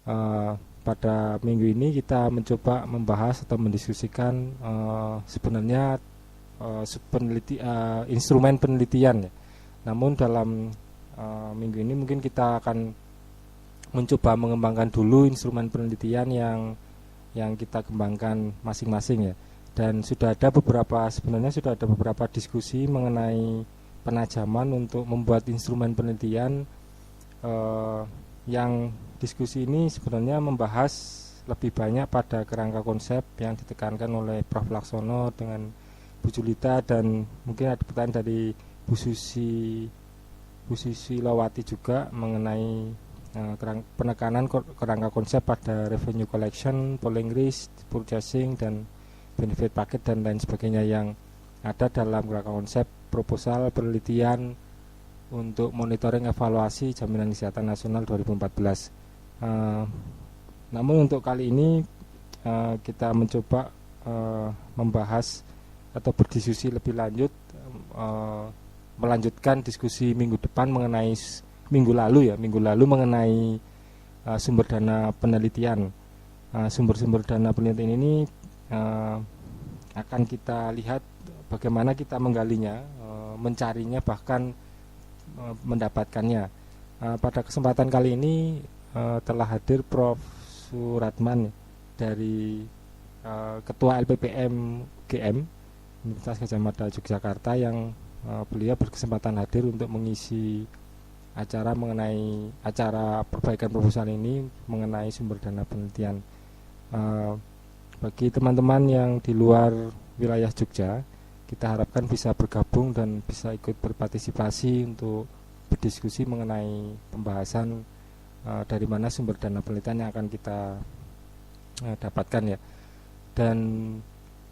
Eh, pada minggu ini kita mencoba membahas atau mendiskusikan sebenarnya instrumen penelitian ya. Namun dalam minggu ini mungkin kita akan mencoba mengembangkan dulu instrumen penelitian yang kita kembangkan masing-masing ya. Dan sebenarnya sudah ada beberapa diskusi mengenai penajaman untuk membuat instrumen penelitian. eh, yang diskusi ini sebenarnya membahas lebih banyak pada kerangka konsep yang ditekankan oleh Prof. Laksono dengan Bu Julita, dan mungkin ada pertanyaan dari Bu Susi Lawati juga mengenai penekanan kerangka konsep pada revenue collection, polling risk, purchasing, dan benefit paket dan lain sebagainya yang ada dalam kerangka konsep proposal penelitian untuk monitoring evaluasi jaminan kesehatan nasional 2014. Namun untuk kali ini kita mencoba membahas atau berdiskusi lebih lanjut, melanjutkan diskusi minggu lalu mengenai sumber dana penelitian. Sumber-sumber dana penelitian ini akan kita lihat bagaimana kita menggalinya, mencarinya, bahkan mendapatkannya. Pada kesempatan kali ini telah hadir Prof. Suratman dari Ketua LPPM GM Universitas Gadjah Mada Yogyakarta, yang beliau berkesempatan hadir untuk mengisi acara perbaikan proposal ini mengenai sumber dana penelitian. Bagi teman-teman yang di luar wilayah Jogja, kita harapkan bisa bergabung dan bisa ikut berpartisipasi untuk berdiskusi mengenai pembahasan dari mana sumber dana penelitian yang akan kita dapatkan ya. Dan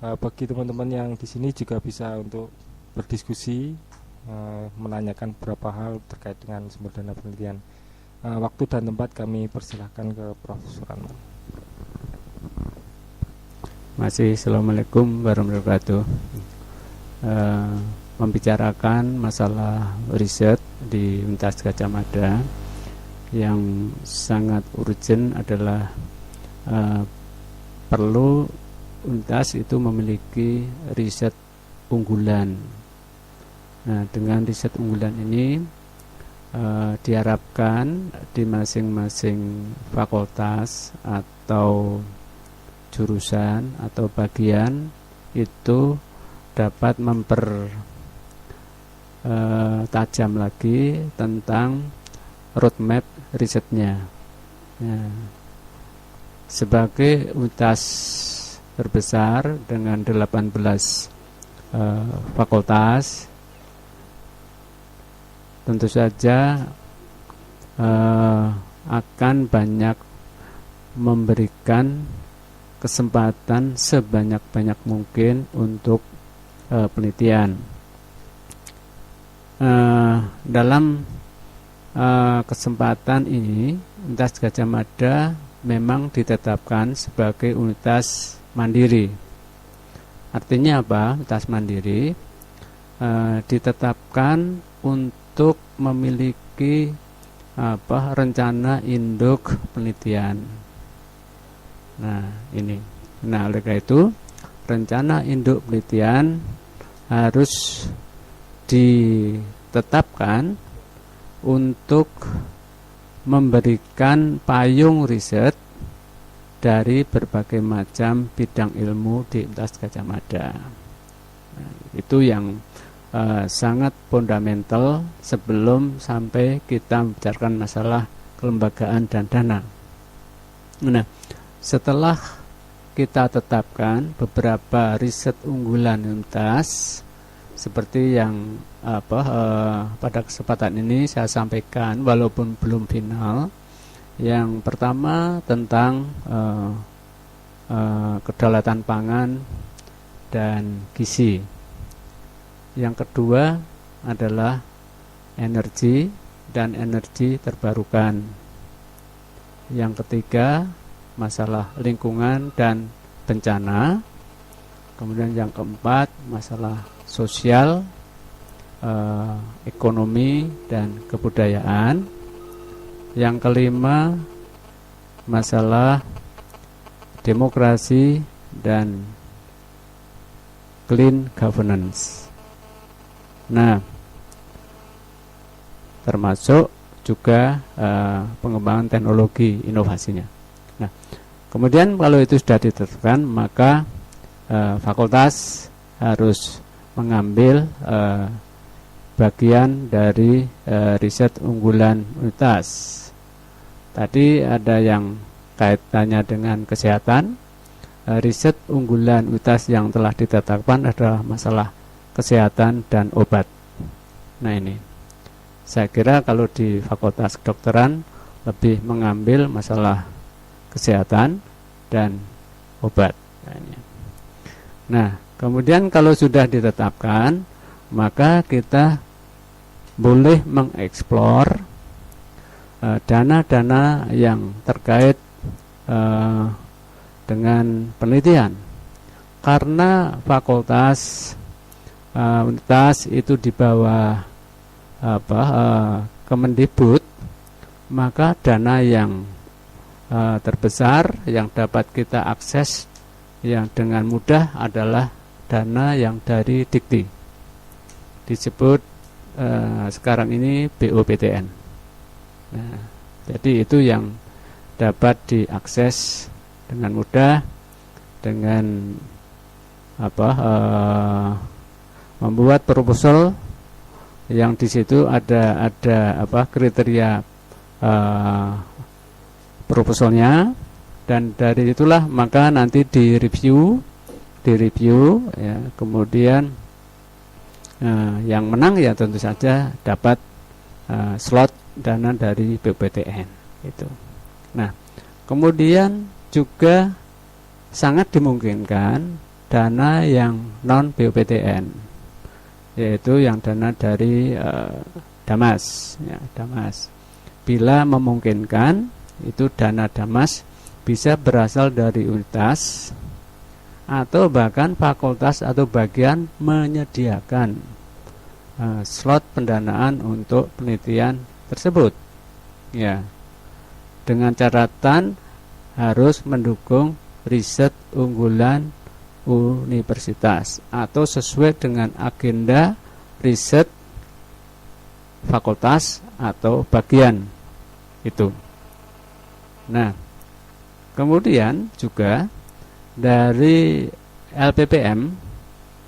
bagi teman-teman yang di sini juga bisa untuk berdiskusi, menanyakan beberapa hal terkait dengan sumber dana penelitian. Waktu dan tempat kami persilahkan ke Prof. Suratman. Assalamualaikum warahmatullahi wabarakatuh. Membicarakan masalah riset di Universitas Gadjah Mada, yang sangat urgent adalah perlu Untas itu memiliki riset unggulan. Nah, dengan riset unggulan ini diharapkan di masing-masing fakultas atau jurusan atau bagian itu dapat mempertajam lagi tentang roadmap risetnya. Nah, sebagai universitas terbesar dengan 18 fakultas, tentu saja akan banyak memberikan kesempatan sebanyak-banyak mungkin untuk penelitian. Dalam kesempatan ini, Universitas Gadjah Mada memang ditetapkan sebagai universitas mandiri. Artinya apa? Universitas mandiri ditetapkan untuk memiliki rencana induk penelitian. Nah, ini. Nah, oleh karena itu, rencana induk penelitian harus ditetapkan untuk memberikan payung riset dari berbagai macam bidang ilmu di Universitas Gadjah Mada. Nah, itu yang sangat fundamental sebelum sampai kita membicarakan masalah kelembagaan dan dana. Nah, setelah kita tetapkan beberapa riset unggulan Universitas, seperti yang pada kesempatan ini saya sampaikan walaupun belum final. Yang pertama tentang kedaulatan pangan dan gizi. Yang kedua adalah energi dan energi terbarukan. Yang ketiga masalah lingkungan dan bencana. Kemudian yang keempat masalah sosial, ekonomi dan kebudayaan. Yang kelima masalah demokrasi dan clean governance. Nah, termasuk juga pengembangan teknologi inovasinya. Nah, kemudian kalau itu sudah ditetapkan, maka fakultas harus mengambil bagian dari riset unggulan universitas. Tadi ada yang kaitannya dengan kesehatan. Riset unggulan universitas yang telah ditetapkan adalah masalah kesehatan dan obat. Nah, ini saya kira kalau di fakultas kedokteran lebih mengambil masalah kesehatan dan obat. Nah, kemudian kalau sudah ditetapkan, maka kita boleh mengeksplor dana-dana yang terkait dengan penelitian. Karena fakultas universitas itu di bawah Kemendikbud, maka dana yang terbesar yang dapat kita akses yang dengan mudah adalah dana yang dari Dikti, disebut sekarang ini BOPTN. Nah, jadi itu yang dapat diakses dengan mudah dengan membuat proposal yang di situ ada kriteria proposalnya, dan dari itulah maka nanti direview ya, kemudian yang menang ya tentu saja dapat slot dana dari BPTN itu. Nah, kemudian juga sangat dimungkinkan dana yang non BPTN, yaitu yang dana dari Damas ya, Damas. Bila memungkinkan, itu dana Damas bisa berasal dari universitas atau bahkan fakultas atau bagian menyediakan slot pendanaan untuk penelitian tersebut ya, dengan catatan harus mendukung riset unggulan universitas atau sesuai dengan agenda riset fakultas atau bagian itu. Nah, kemudian juga dari LPPM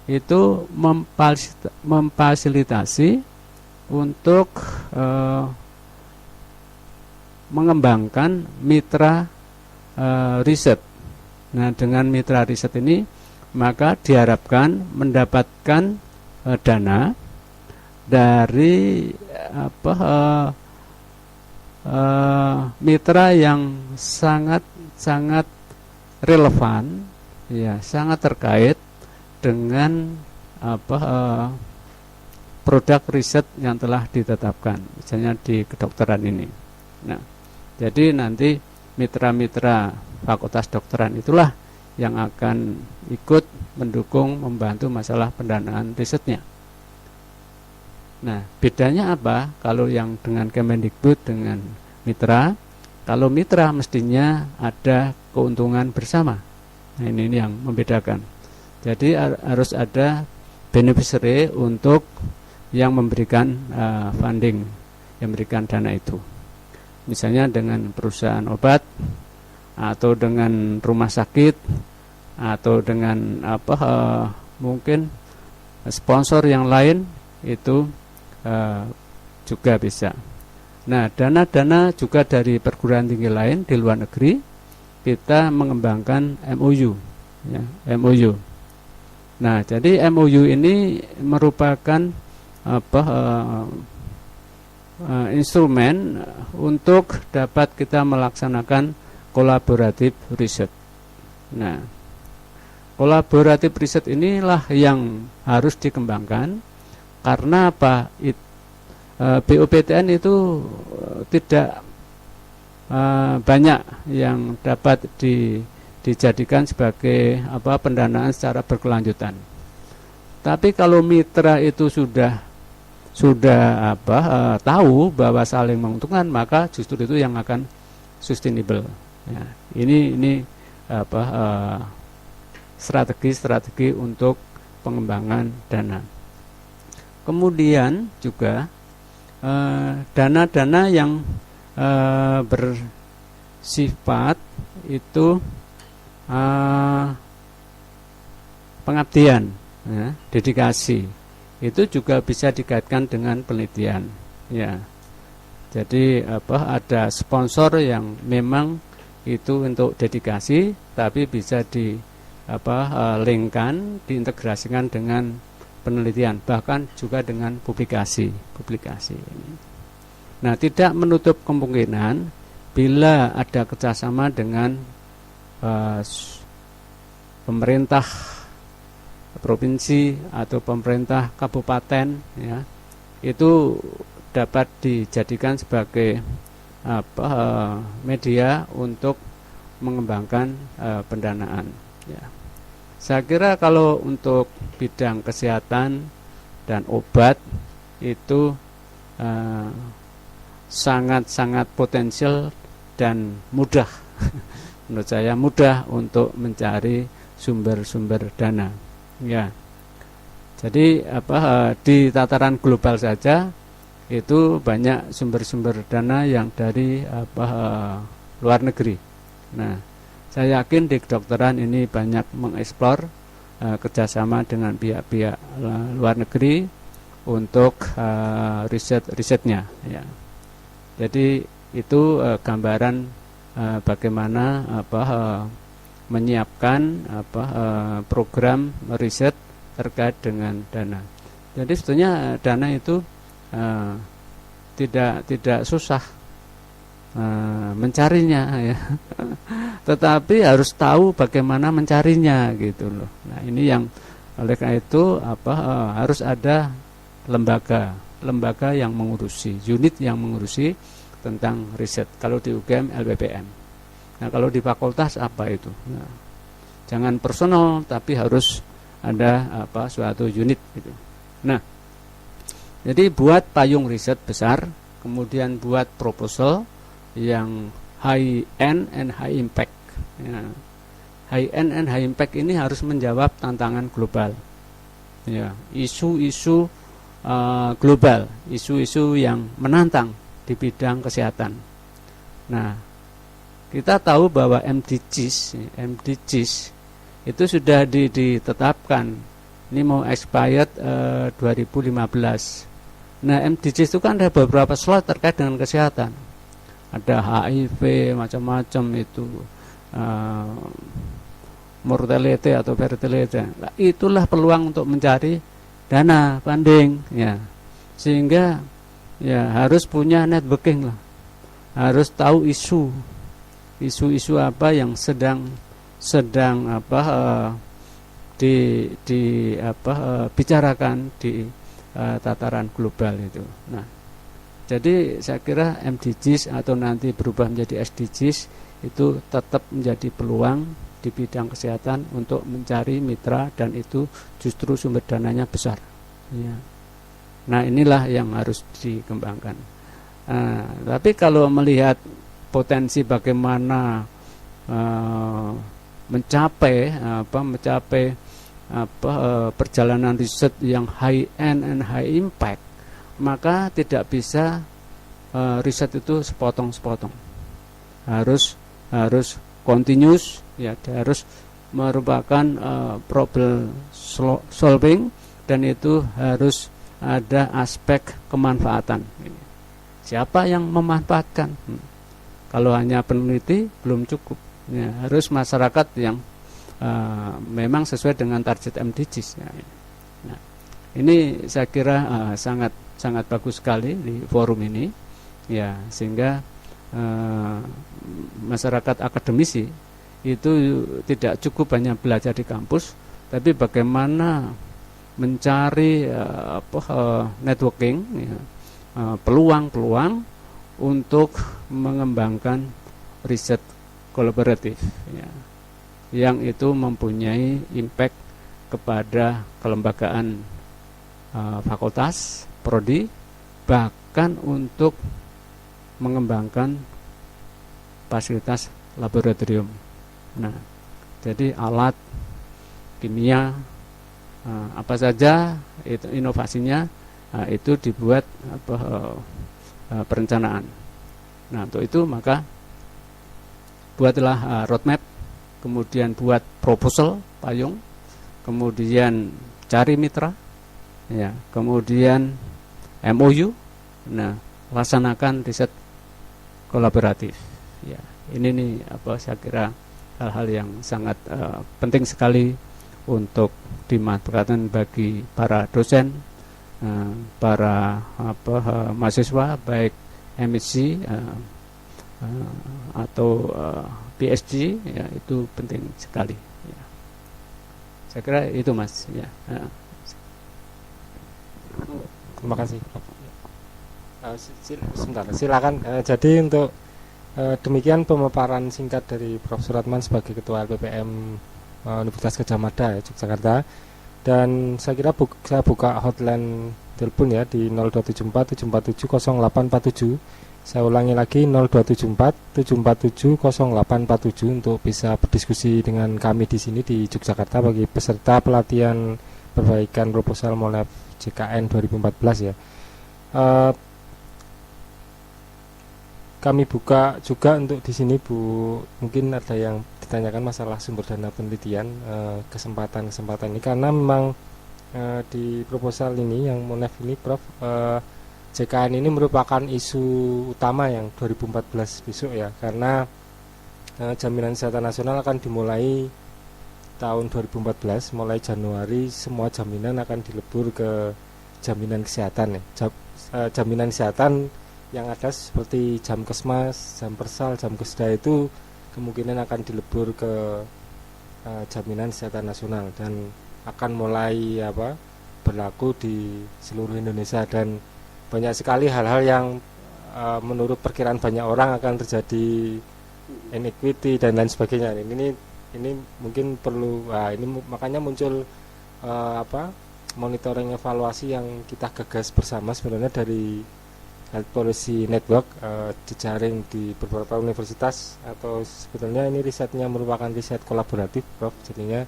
itu memfasilitasi untuk mengembangkan mitra riset. Nah, dengan mitra riset ini maka diharapkan mendapatkan dana dari mitra yang sangat relevan ya, sangat terkait dengan produk riset yang telah ditetapkan, misalnya di kedokteran ini. Nah, jadi nanti mitra-mitra fakultas kedokteran itulah yang akan ikut mendukung, membantu masalah pendanaan risetnya. Nah, bedanya apa kalau yang dengan Kemendikbud dengan mitra? Kalau mitra mestinya ada keuntungan bersama. Nah, ini yang membedakan. Jadi harus ada beneficiary untuk yang memberikan funding, yang memberikan dana itu. Misalnya dengan perusahaan obat, atau dengan rumah sakit, atau dengan mungkin sponsor yang lain, itu juga bisa. Nah, dana-dana juga dari perguruan tinggi lain di luar negeri, kita mengembangkan MOU ya, MOU. Nah, jadi MOU ini merupakan instrumen untuk dapat kita melaksanakan kolaboratif riset. Nah, kolaboratif riset inilah yang harus dikembangkan, karena apa? BOPTN itu tidak banyak yang dapat dijadikan sebagai pendanaan secara berkelanjutan. Tapi kalau mitra itu sudah tahu bahwa saling menguntungkan, maka justru itu yang akan sustainable Ya, ini apa strategi untuk pengembangan dana. Kemudian juga dana-dana yang bersifat itu pengabdian, ya, dedikasi, itu juga bisa dikaitkan dengan penelitian, ya. Jadi ada sponsor yang memang itu untuk dedikasi, tapi bisa linkkan, diintegrasikan dengan penelitian, bahkan juga dengan publikasi. Nah, tidak menutup kemungkinan bila ada kerjasama dengan pemerintah provinsi atau pemerintah kabupaten, ya, itu dapat dijadikan sebagai media untuk mengembangkan pendanaan, ya. Saya kira kalau untuk bidang kesehatan dan obat itu sangat-sangat potensial dan mudah menurut saya mudah untuk mencari sumber-sumber dana, ya. Jadi di tataran global saja itu banyak sumber-sumber dana yang dari luar negeri. Nah, saya yakin di kedokteran ini banyak mengeksplor kerjasama dengan pihak-pihak luar negeri untuk risetnya, ya. Jadi itu gambaran bagaimana menyiapkan program riset terkait dengan dana. Jadi sebetulnya dana itu tidak susah mencarinya, ya. Tetapi harus tahu bagaimana mencarinya, gitu loh. Nah, ini yang oleh karena itu harus ada lembaga yang mengurusi, unit yang mengurusi tentang riset. Kalau di UGM LPPM. Nah, kalau di fakultas apa itu? Nah, jangan personal, tapi harus ada suatu unit, gitu. Nah, jadi buat payung riset besar, kemudian buat proposal yang high end and high impact, ya. High end and high impact ini harus menjawab tantangan global, ya. Isu-isu global, isu-isu yang menantang di bidang kesehatan. Nah, kita tahu bahwa MDGs itu sudah ditetapkan. Ini mau expired 2015. Nah, MDGs itu kan ada beberapa slide terkait dengan kesehatan. Ada HIV, macam-macam itu, mortality atau fertility. Nah, itulah peluang untuk mencari dana funding, ya. Sehingga ya harus punya networking lah. Harus tahu isu apa yang sedang bicarakan di tataran global itu. Nah, jadi saya kira MDGs atau nanti berubah menjadi SDGs itu tetap menjadi peluang di bidang kesehatan untuk mencari mitra, dan itu justru sumber dananya besar, ya. Nah, inilah yang harus dikembangkan. Tapi kalau melihat potensi bagaimana mencapai perjalanan riset yang high end and high impact, maka tidak bisa riset itu sepotong-sepotong. Harus continuous, ya, harus merupakan problem solving, dan itu harus ada aspek kemanfaatan. Siapa yang memanfaatkan? Kalau hanya peneliti belum cukup, ya, harus masyarakat yang memang sesuai dengan target MDGs, ya. Nah, ini saya kira sangat bagus sekali di forum ini, ya, sehingga masyarakat akademisi itu tidak cukup hanya belajar di kampus, tapi bagaimana mencari networking, ya, peluang untuk mengembangkan riset kolaboratif, ya, yang itu mempunyai impact kepada kelembagaan fakultas, prodi, bahkan untuk mengembangkan fasilitas laboratorium. Nah, jadi alat kimia apa saja itu inovasinya itu dibuat perencanaan. Nah, untuk itu maka buatlah roadmap, kemudian buat proposal payung, kemudian cari mitra, ya, kemudian MOU. Nah, laksanakan riset kolaboratif. Ya, ini nih saya kira hal-hal yang sangat penting sekali untuk dimanfaatkan bagi para dosen, para mahasiswa baik MSc atau PhD, ya, itu penting sekali. Ya. Saya kira itu, Mas. Ya. Terima kasih. Sebentar, silakan. Jadi untuk demikian pemaparan singkat dari Prof. Suratman sebagai Ketua LPPM Universitas Gadjah Mada, Yogyakarta. Dan saya kira saya buka hotline telepon ya di 0274 747 0847. Saya ulangi lagi 0274 747 0847 untuk bisa berdiskusi dengan kami di sini di Yogyakarta bagi peserta pelatihan perbaikan proposal Monef JKN 2014 ya. Kami buka juga untuk di sini Bu, mungkin ada yang ditanyakan masalah sumber dana penelitian, kesempatan ini karena memang di proposal ini yang Monef ini Prof, JKN ini merupakan isu utama yang 2014 besok ya, karena jaminan kesehatan nasional akan dimulai tahun 2014, mulai Januari semua jaminan akan dilebur ke jaminan kesehatan ya. Jaminan kesehatan yang ada seperti jam kesmas, jam persal, jam kesda itu kemungkinan akan dilebur ke jaminan kesehatan nasional dan akan mulai berlaku di seluruh Indonesia, dan banyak sekali hal-hal yang menurut perkiraan banyak orang akan terjadi inequity dan lain sebagainya. Ini mungkin perlu, ini makanya muncul monitoring evaluasi yang kita gagas bersama sebenarnya dari Health Policy Network, jejaring di beberapa universitas, atau sebetulnya ini risetnya merupakan riset kolaboratif Prof, jadinya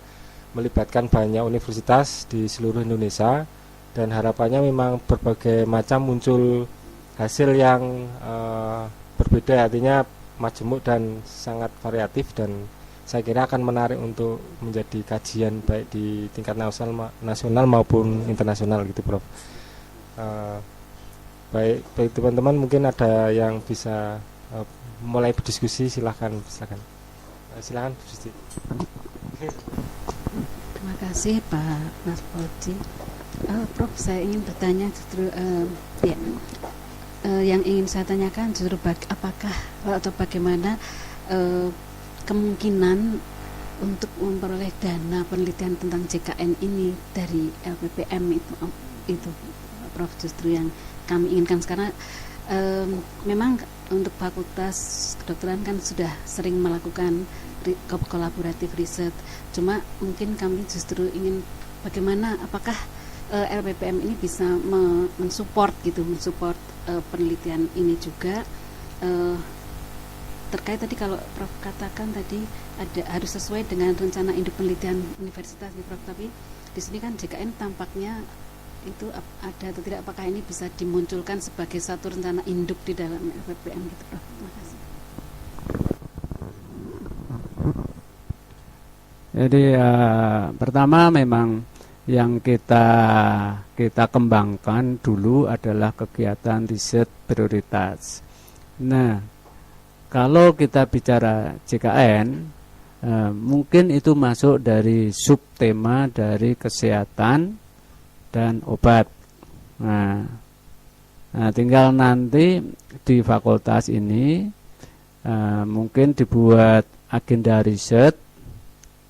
melibatkan banyak universitas di seluruh Indonesia, dan harapannya memang berbagai macam muncul hasil yang berbeda, artinya majemuk dan sangat variatif, dan saya kira akan menarik untuk menjadi kajian baik di tingkat nasional maupun internasional gitu Prof. Baik teman-teman, mungkin ada yang bisa mulai berdiskusi, silakan berdiskusi. Terima kasih Pak Mas Polji. Prof, saya ingin bertanya justru yang ingin saya tanyakan justru apakah atau bagaimana kemungkinan untuk memperoleh dana penelitian tentang JKN ini dari LPPM itu Prof, justru yang kami inginkan sekarang. Memang untuk fakultas kedokteran kan sudah sering melakukan kolaboratif riset, cuma mungkin kami justru ingin bagaimana, apakah LPPM ini bisa mensupport penelitian ini juga, terkait tadi kalau Prof katakan tadi harus sesuai dengan rencana induk penelitian universitas nih Prof, tapi di sini kan JKN tampaknya itu ada atau tidak, apakah ini bisa dimunculkan sebagai satu rencana induk di dalam LPPM gitu Prof. Terima kasih. Jadi pertama memang yang kita kembangkan dulu adalah kegiatan riset prioritas. Nah, kalau kita bicara JKN, mungkin itu masuk dari subtema dari kesehatan dan obat. Nah, tinggal nanti di fakultas ini mungkin dibuat agenda riset,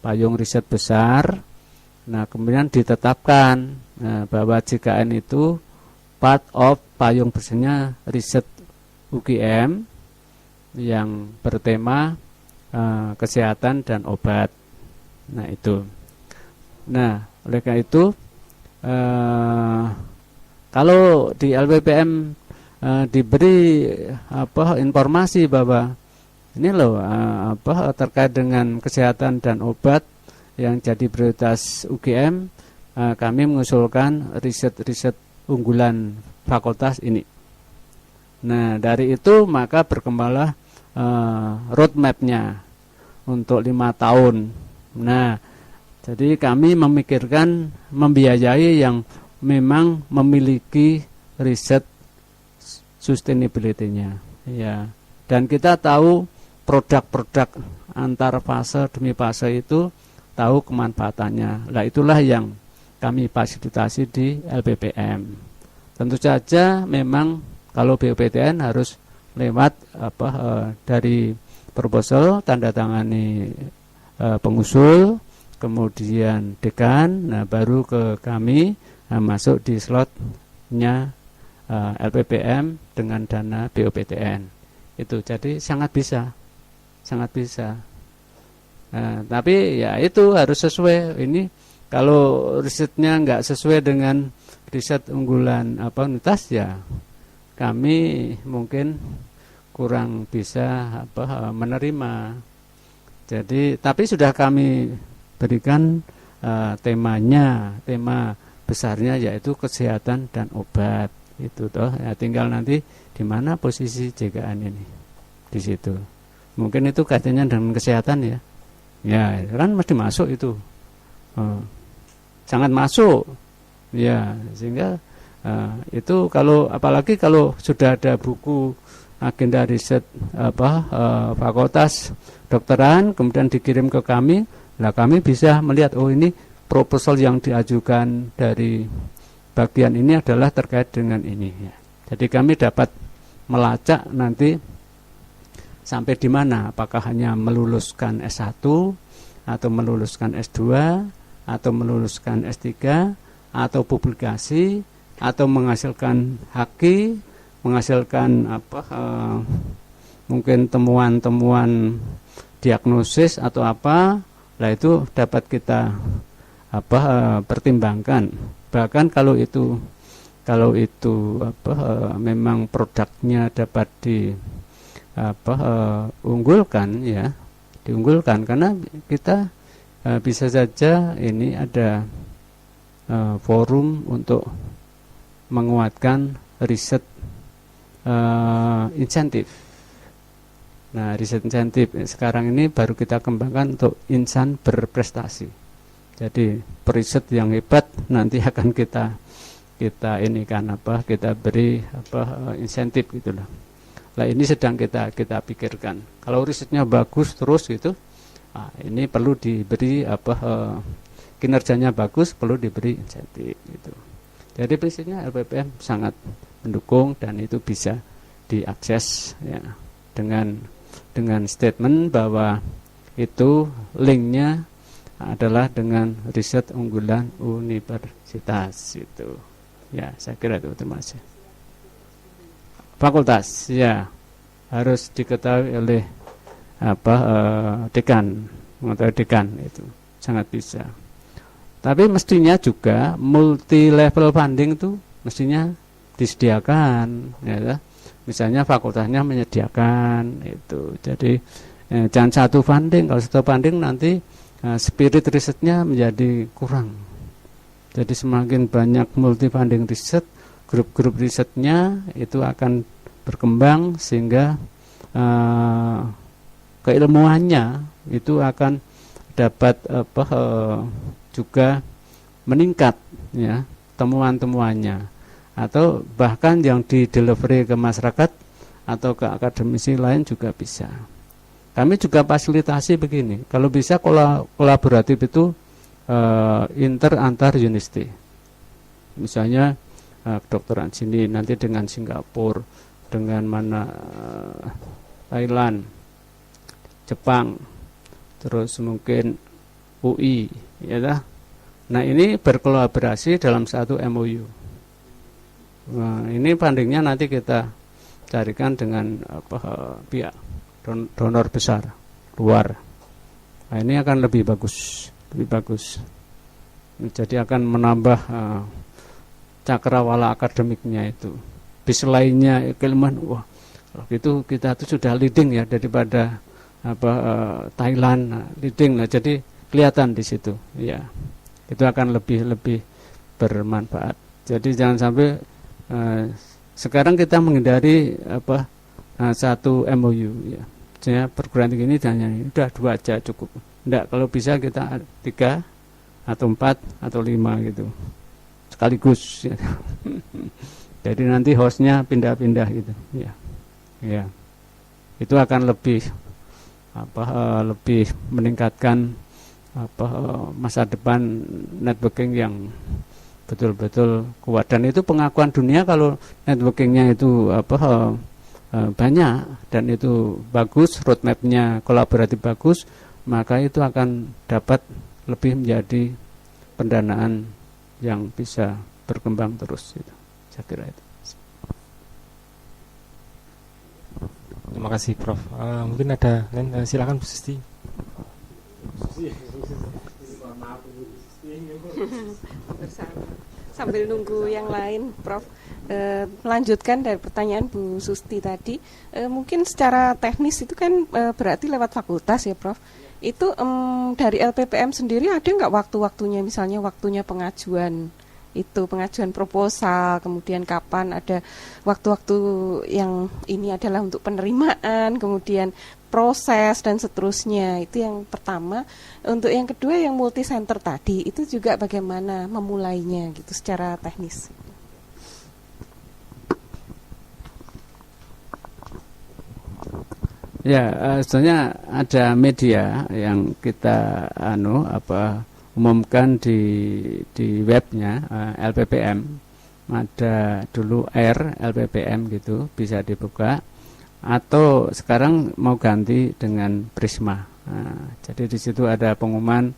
payung riset besar. Nah, kemudian ditetapkan bahwa JKN itu part of payung besarnya riset UGM yang bertema kesehatan dan obat. Nah, itu. Nah, oleh karena itu kalau di LPPM diberi informasi bahwa ini loh terkait dengan kesehatan dan obat yang jadi prioritas UGM, kami mengusulkan riset-riset unggulan fakultas ini. Nah, dari itu maka berkembanglah roadmap-nya untuk 5 tahun. Nah, jadi kami memikirkan membiayai yang memang memiliki riset sustainability-nya, ya. Dan kita tahu produk-produk antar fase demi fase itu tahu kemanfaatannya. Nah, itulah yang kami fasilitasi di LPPM. Tentu saja memang kalau BPTN harus lewat dari proposal, tanda tangani pengusul, kemudian dekan, nah baru ke kami masuk di slotnya LPPM dengan dana BOPTN. Itu jadi sangat bisa. Tapi ya itu harus sesuai. Ini kalau risetnya nggak sesuai dengan riset unggulan universitas, ya kami mungkin kurang bisa menerima. Jadi tapi sudah kami berikan tema besarnya yaitu kesehatan dan obat. Itu toh ya, tinggal nanti di mana posisi JKN ini di situ. Mungkin itu kaitannya dengan kesehatan ya. Ya kan mesti masuk itu. Sangat masuk. Ya, sehingga itu kalau apalagi kalau sudah ada buku agenda riset fakultas dokteran kemudian dikirim ke kami, lah kami bisa melihat oh ini proposal yang diajukan dari bagian ini adalah terkait dengan ini ya. Jadi kami dapat melacak nanti sampai di mana, apakah hanya meluluskan S1 atau meluluskan S2 atau meluluskan S3 atau publikasi atau menghasilkan haki, menghasilkan mungkin temuan-temuan diagnosis atau apa. Lah itu dapat kita pertimbangkan. Bahkan kalau itu memang produknya dapat unggulkan ya, diunggulkan karena kita bisa saja ini ada forum untuk menguatkan riset insentif. Nah, riset insentif sekarang ini baru kita kembangkan untuk insan berprestasi. Jadi periset yang hebat nanti akan kita ini kan kita beri insentif gitulah. Nah, ini sedang kita pikirkan. Kalau risetnya bagus terus gitu, ini perlu diberi kinerjanya bagus, perlu diberi insentif gitu. Jadi prinsipnya LPPM sangat mendukung dan itu bisa diakses ya dengan statement bahwa itu linknya adalah dengan riset unggulan universitas itu. Ya, saya kira itu terima kasih. Fakultas ya harus diketahui oleh dekan, mengetahui dekan itu sangat bisa. Tapi mestinya juga multi level funding itu mestinya disediakan ya. Misalnya fakultasnya menyediakan itu. Jadi jangan satu funding, kalau satu funding nanti spirit risetnya menjadi kurang. Jadi semakin banyak multi funding riset, grup-grup risetnya itu akan berkembang sehingga keilmuannya itu akan dapat juga meningkat ya temuan-temuannya, atau bahkan yang di delivery ke masyarakat atau ke akademisi lain juga bisa. Kami juga fasilitasi begini, kalau bisa kolaboratif itu antar university. Misalnya kedokteran sini nanti dengan Singapura, dengan mana Thailand, Jepang, terus mungkin UI, ya dah. Nah ini berkolaborasi dalam satu MOU. Nah, ini fundingnya nanti kita carikan dengan pihak donor besar luar. Nah, ini akan lebih bagus. Jadi akan menambah cakrawala akademiknya itu. Bis lainnya keilmuan, wah Itu kita tuh sudah leading ya daripada Thailand leading. Nah, jadi kelihatan di situ ya. Itu akan lebih bermanfaat. Jadi jangan sampai sekarang kita menghindari satu MOU ya. Jadi perguruan tinggi ini hanya udah 2 aja cukup. Enggak, kalau bisa kita 3 atau 4 atau 5 gitu. Sekaligus ya. Jadi nanti hostnya pindah-pindah gitu ya. Ya. Itu akan lebih meningkatkan masa depan networking yang betul-betul kuat. Dan itu pengakuan dunia kalau networkingnya itu banyak dan itu bagus, roadmapnya kolaboratif bagus, maka itu akan dapat lebih menjadi pendanaan yang bisa berkembang terus. Itu saya kira itu. Terima kasih Prof. Mungkin ada lain, silakan Bu Susti. Sambil nunggu yang lain, Prof. Melanjutkan dari pertanyaan Bu Susti tadi, mungkin secara teknis itu kan berarti lewat fakultas ya, Prof. Itu dari LPPM sendiri ada nggak waktu-waktunya, misalnya waktunya pengajuan proposal, kemudian kapan ada waktu-waktu yang ini adalah untuk penerimaan, kemudian proses dan seterusnya. Itu yang pertama. Untuk yang kedua yang multi center tadi, itu juga bagaimana memulainya gitu secara teknis. Ya, sebenarnya ada media yang kita umumkan di webnya LPPM. Ada dulu LPPM gitu, bisa dibuka, atau sekarang mau ganti dengan Prisma. Nah, jadi di situ ada pengumuman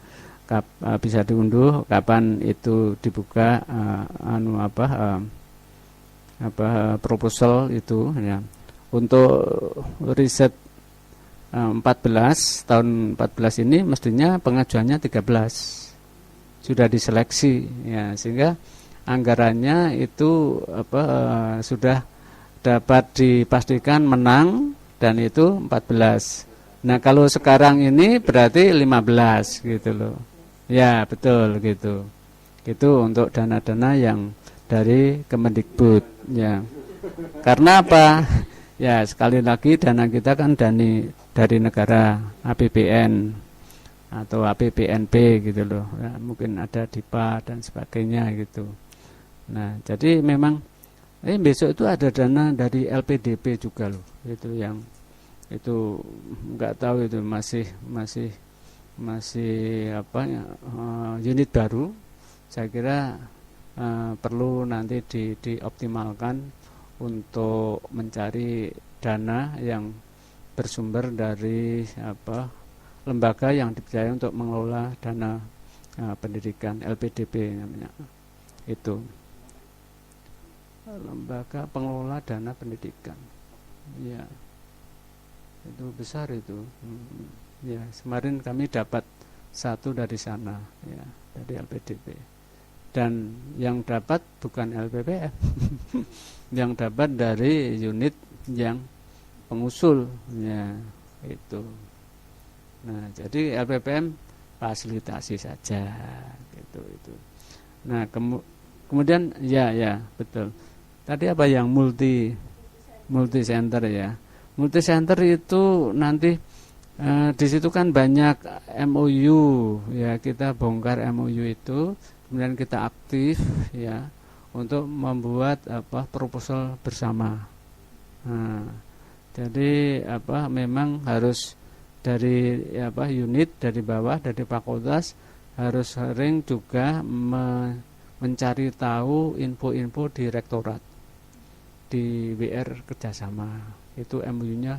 bisa diunduh kapan itu dibuka proposal itu ya. Untuk riset 14 tahun 14 ini mestinya pengajuannya 13 sudah diseleksi ya, sehingga anggarannya itu sudah dapat dipastikan menang dan itu 14. Nah, kalau sekarang ini berarti 15 gitu loh. Ya, betul gitu. Itu untuk dana-dana yang dari Kemendikbud ya. Karena apa? Ya, sekali lagi dana kita kan dari negara, APBN atau APBNP gitu loh ya, mungkin ada DIPA dan sebagainya gitu. Nah, jadi memang besok itu ada dana dari LPDP juga loh, itu yang itu nggak tahu itu masih unit baru. Saya kira perlu nanti dioptimalkan untuk mencari dana yang bersumber dari lembaga yang dipercaya untuk mengelola dana pendidikan, LPDP namanya. Itu lembaga pengelola dana pendidikan. Ya. Itu besar itu. Ya, kemarin kami dapat satu dari sana ya, dari LPDP. Dan yang dapat bukan LPPM. Yang dapat dari unit yang pengusul ya, itu. Nah, jadi LPPM fasilitasi saja gitu itu. Nah, kemudian ya betul. Tadi apa yang multi center ya. Multi center itu nanti di situ kan banyak MOU ya, kita bongkar MOU itu, kemudian kita aktif ya untuk membuat proposal bersama. Nah, jadi memang harus dari unit dari bawah, dari fakultas harus sering juga mencari tahu info-info di rektorat, di WR kerjasama. Itu MOU-nya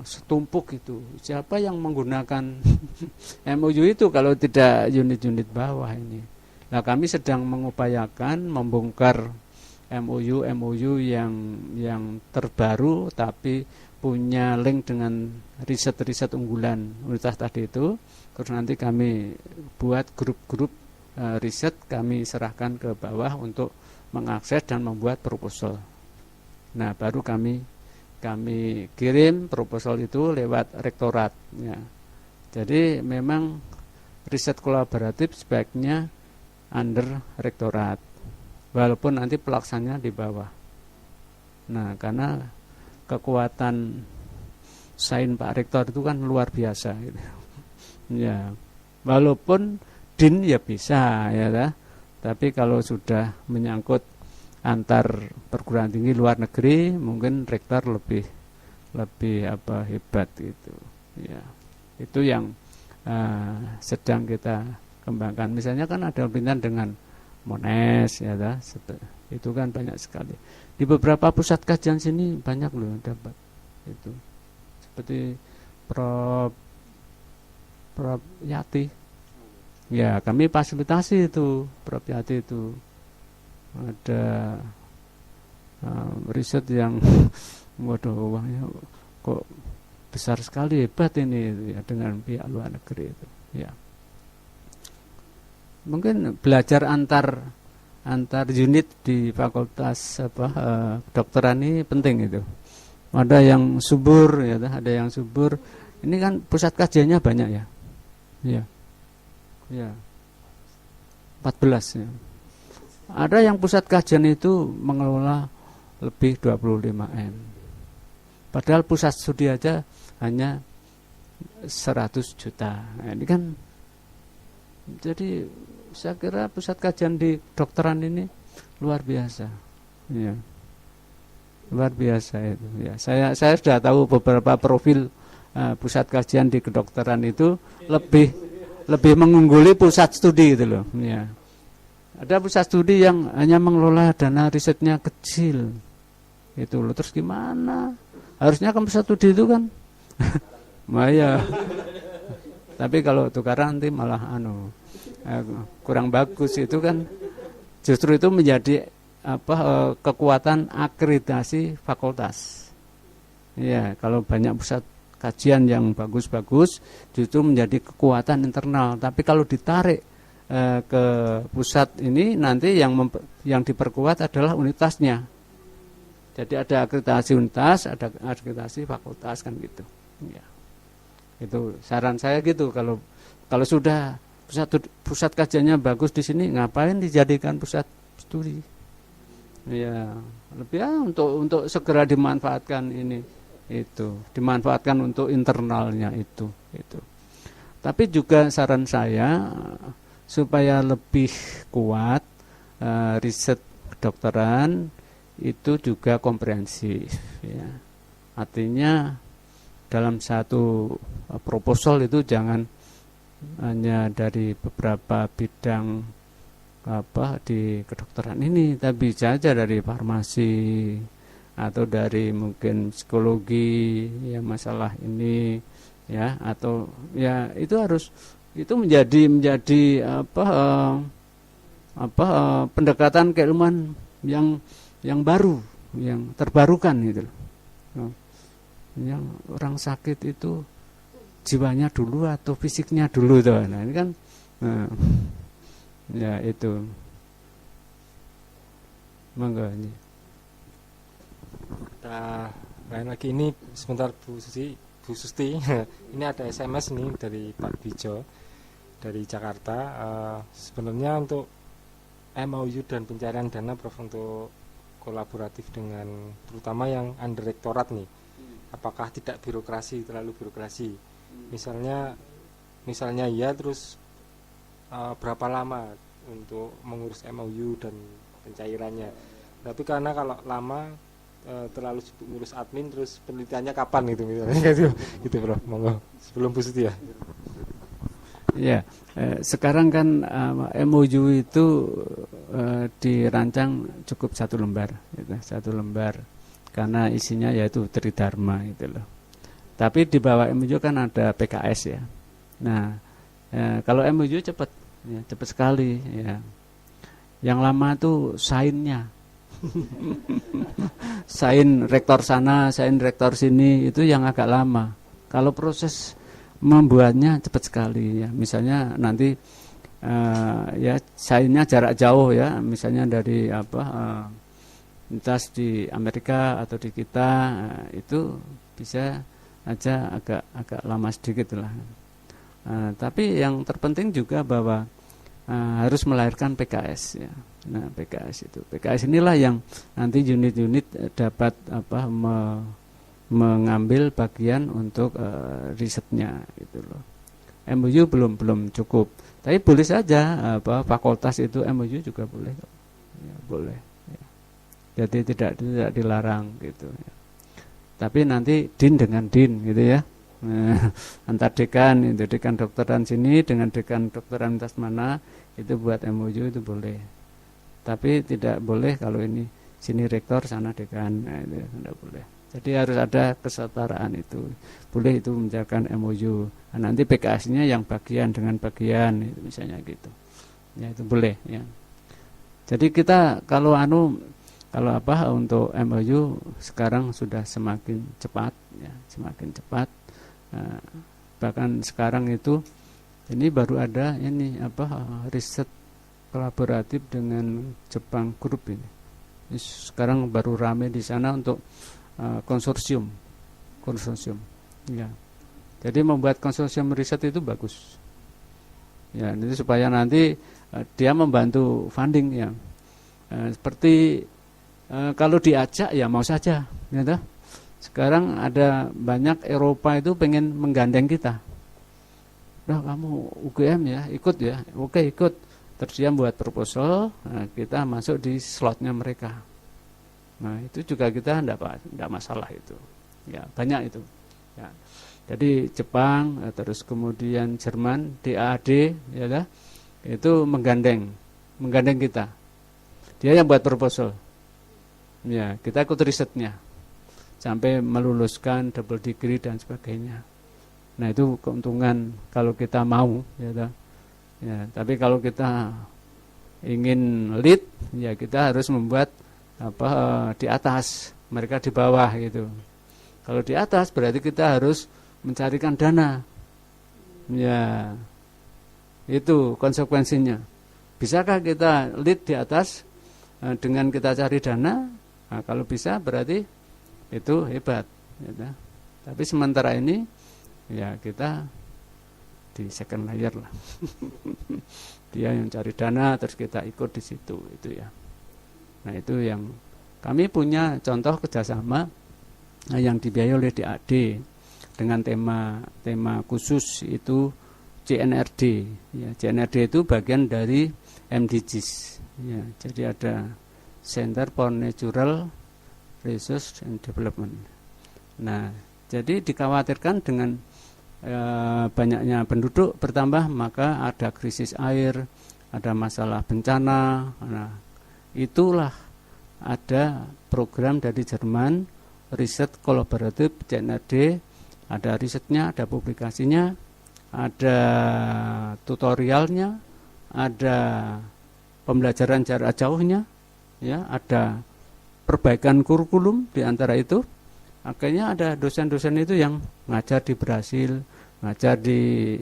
setumpuk itu. Siapa yang menggunakan MOU itu kalau tidak unit-unit bawah ini? Nah, kami sedang mengupayakan membongkar MOU yang terbaru tapi punya link dengan riset-riset unggulan universitas tadi itu. Terus nanti kami buat grup-grup riset, kami serahkan ke bawah untuk mengakses dan membuat proposal. Nah, baru kami kami kirim proposal itu lewat rektorat ya. Jadi memang riset kolaboratif sebaiknya under rektorat, walaupun nanti pelaksananya di bawah. Nah, karena kekuatan sains Pak Rektor itu kan luar biasa gitu. Ya, walaupun din ya bisa ya, tapi kalau sudah menyangkut antar perguruan tinggi luar negeri, mungkin rektor lebih hebat gitu. Ya, itu yang sedang kita kembangkan. Misalnya kan ada penelitian dengan Monash ya, itu kan banyak sekali. Di beberapa pusat kajian sini banyak loh dapat itu. Seperti Prof Yati. Ya, kami fasilitasi itu Prof Yati itu. Ada riset yang waduh uangnya kok besar sekali, hebat ini ya, dengan pihak luar negeri itu. Ya. Mungkin belajar antar unit di fakultas kedokteran ini penting itu. Ada yang subur ya, ada yang subur. Ini kan pusat kajiannya banyak ya. Ya. Ya. 14 ya. Ada yang pusat kajian itu mengelola lebih 25M. Padahal pusat studi aja hanya 100 juta. Nah, ini kan jadi saya kira pusat kajian di kedokteran ini luar biasa. Ya. Luar biasa itu. Ya, saya sudah tahu beberapa profil pusat kajian di kedokteran itu lebih mengungguli pusat studi itu loh. Ya. Ada pusat studi yang hanya mengelola dana risetnya kecil. Itu loh. Terus gimana? Harusnya kan pusat studi itu kan Maya. Tapi kalau tukaran nanti malah kurang bagus. Itu kan justru itu menjadi kekuatan akreditasi fakultas. Ya, kalau banyak pusat kajian yang bagus-bagus justru menjadi kekuatan internal. Tapi kalau ditarik ke pusat ini nanti yang diperkuat adalah unitasnya. Jadi ada akreditasi unitas, ada akreditasi fakultas kan gitu. Ya. Itu saran saya gitu, kalau sudah pusat kajiannya bagus di sini, ngapain dijadikan pusat studi? Ya, lebih untuk segera dimanfaatkan ini itu, dimanfaatkan untuk internalnya itu. Tapi juga saran saya supaya lebih kuat riset kedokteran itu juga komprehensif ya. Artinya dalam satu proposal itu jangan hanya dari beberapa bidang di kedokteran ini, tapi bisa saja dari farmasi atau dari mungkin psikologi ya, masalah ini ya, atau ya itu menjadi pendekatan keilmuan yang baru, yang terbarukan gitu loh. Yang orang sakit itu jiwanya dulu atau fisiknya dulu tuh. Nah, ini kan ya itu. Monggo ini. Kita lain lagi ini sebentar Bu Susti. Ini ada SMS nih dari Pak Bijo dari Jakarta. Sebenarnya untuk MOU dan pencarian dana Prof untuk kolaboratif dengan terutama yang under rektorat nih, apakah tidak terlalu birokrasi? Misalnya ya, terus berapa lama untuk mengurus MOU dan pencairannya? Tapi karena kalau lama terlalu sibuk ngurus admin, terus penelitiannya kapan gitu misalnya gitu Prof. Monggo sebelum Bu Suti ya. Ya, sekarang kan MOU itu dirancang cukup 1 lembar, gitu, 1 lembar, karena isinya yaitu tridharma itu loh. Tapi di bawah MOU kan ada PKS ya. Nah, kalau MOU cepat sekali ya. Yang lama tuh sainnya, sain rektor sana, sain rektor sini, itu yang agak lama. Kalau proses membuatnya cepat sekali ya. Misalnya nanti ya sainnya jarak jauh ya, misalnya dari entah di Amerika atau di kita, itu bisa aja agak lama sedikit lah. Tapi yang terpenting juga bahwa harus melahirkan PKS ya. Nah, PKS inilah yang nanti unit-unit dapat mengambil bagian untuk risetnya gitu loh. MOU belum cukup, tapi boleh saja fakultas itu MOU juga boleh, ya, boleh. Ya. Jadi tidak dilarang gitu. Ya. Tapi nanti din dengan din gitu ya. Antar dekan, itu dekan dokteran sini dengan dekan dokteran lintas mana itu buat MOU itu boleh. Tapi tidak boleh kalau ini sini rektor sana dekan, nah, itu tidak boleh. Jadi harus ada kesetaraan itu. Boleh itu menjalankan MOU. Nah, nanti PKS-nya yang bagian dengan bagian itu misalnya gitu. Ya itu boleh ya. Jadi kita kalau untuk MOU sekarang sudah semakin cepat ya, semakin cepat. Bahkan sekarang itu ini baru ada ini riset kolaboratif dengan Jepang Group ini. Sekarang baru rame di sana untuk konsorsium ya. Jadi membuat konsorsium riset itu bagus ya, itu supaya nanti dia membantu funding ya. Seperti kalau diajak ya mau saja ya. Sekarang ada banyak Eropa itu pengen menggandeng kita. Nah, kamu UGM ya, ikut ya. Oke, ikut. Terus dia buat proposal, nah, kita masuk di slotnya mereka. Nah, itu juga kita enggak masalah itu. Ya, banyak itu. Ya. Jadi Jepang, terus kemudian Jerman, DAAD ya kan? Itu menggandeng kita. Dia yang buat proposal. Ya, kita ikut risetnya. Sampai meluluskan double degree dan sebagainya. Nah, itu keuntungan kalau kita mau ya. Ya, tapi kalau kita ingin lead ya kita harus membuat di atas, mereka di bawah gitu. Kalau di atas berarti kita harus mencarikan dana. Ya. Itu konsekuensinya. Bisakah kita lead di atas dengan kita cari dana? Nah, kalau bisa berarti itu hebat ya. Tapi sementara ini ya kita di second layer lah. Dia yang cari dana terus kita ikut di situ itu ya. Nah, itu yang kami punya contoh kerjasama yang dibiayai oleh DAD dengan tema khusus itu CNRD ya. CNRD itu bagian dari MDGs ya. Jadi ada Center for Natural Research and Development. Nah, jadi dikhawatirkan dengan banyaknya penduduk bertambah, maka ada krisis air, ada masalah bencana. Nah, itulah ada program dari Jerman, riset kolaboratif CNRD, ada risetnya, ada publikasinya, ada tutorialnya, ada pembelajaran jarak jauhnya, ya, ada perbaikan kurikulum di antara itu. Akhirnya ada dosen-dosen itu yang ngajar di Brasil, ngajar di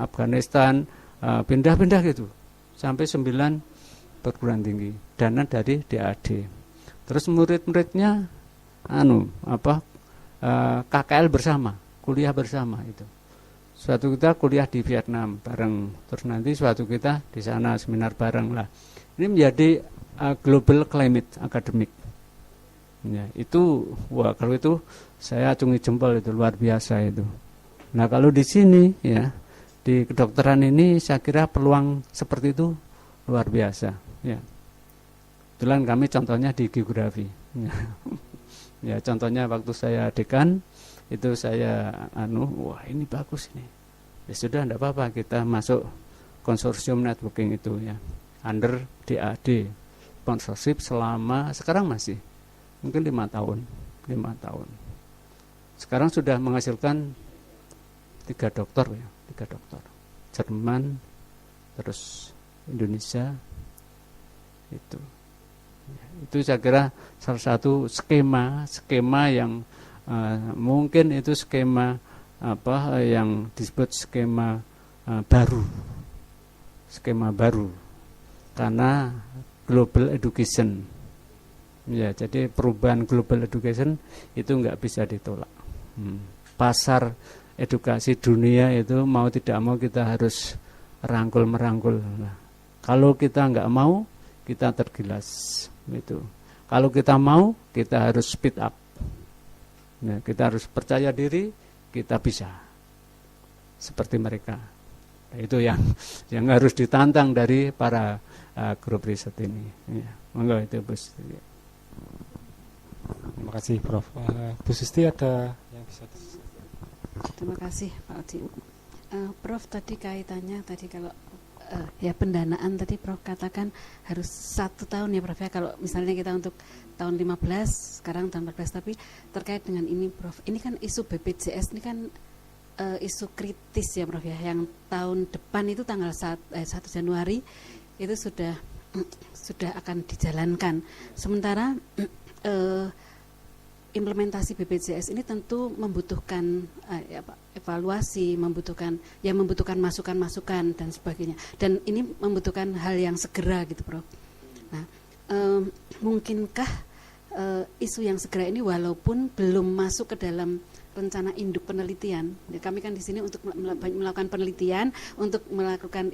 Afghanistan, pindah-pindah gitu sampai 9 perguruan tinggi, dana dari DAD. Terus murid-muridnya KKL bersama, kuliah bersama itu. Suatu kita kuliah di Vietnam bareng, terus nanti suatu kita di sana seminar bareng lah. Ini menjadi Global Climate Academic. Ya, itu kalau itu saya acungi jempol, itu luar biasa itu. Nah, kalau di sini ya di kedokteran ini saya kira peluang seperti itu luar biasa ya. Kebetulan kami contohnya di geografi. Ya, contohnya waktu saya dekan itu saya wah ini bagus ini. Ya sudah, enggak apa-apa, kita masuk konsorsium networking itu ya. Under DAD. Sponsorship selama sekarang masih mungkin 5 tahun. Sekarang sudah menghasilkan 3 doktor ya, 3 doktor. Jerman, terus Indonesia itu. Itu saya kira salah satu skema yang mungkin itu skema yang disebut skema baru karena global education Ya, jadi perubahan global education itu nggak bisa ditolak. Pasar edukasi dunia itu mau tidak mau kita harus merangkul. Nah, kalau kita nggak mau, kita tergilas. Itu. Kalau kita mau, kita harus speed up. Nah, kita harus percaya diri, kita bisa. Seperti mereka. Nah, itu yang harus ditantang dari para grup riset ini. Ya, monggo itu Bu Susti. Terima kasih Prof. Bu Susti ada yang bisa Terima kasih Pak Odi. Prof tadi kaitannya tadi kalau ya pendanaan tadi Prof katakan harus 1 tahun ya Prof ya, kalau misalnya kita untuk tahun 15 sekarang tahun 14, tapi terkait dengan ini Prof, ini kan isu BPJS ini kan isu kritis ya Prof ya, yang tahun depan itu tanggal 1 Januari itu sudah akan dijalankan. Sementara implementasi BPJS ini tentu membutuhkan evaluasi, membutuhkan masukan-masukan dan sebagainya. Dan ini membutuhkan hal yang segera gitu, Prof. Nah, mungkinkah isu yang segera ini walaupun belum masuk ke dalam rencana induk penelitian, ya, kami kan di sini untuk melakukan penelitian, untuk melakukan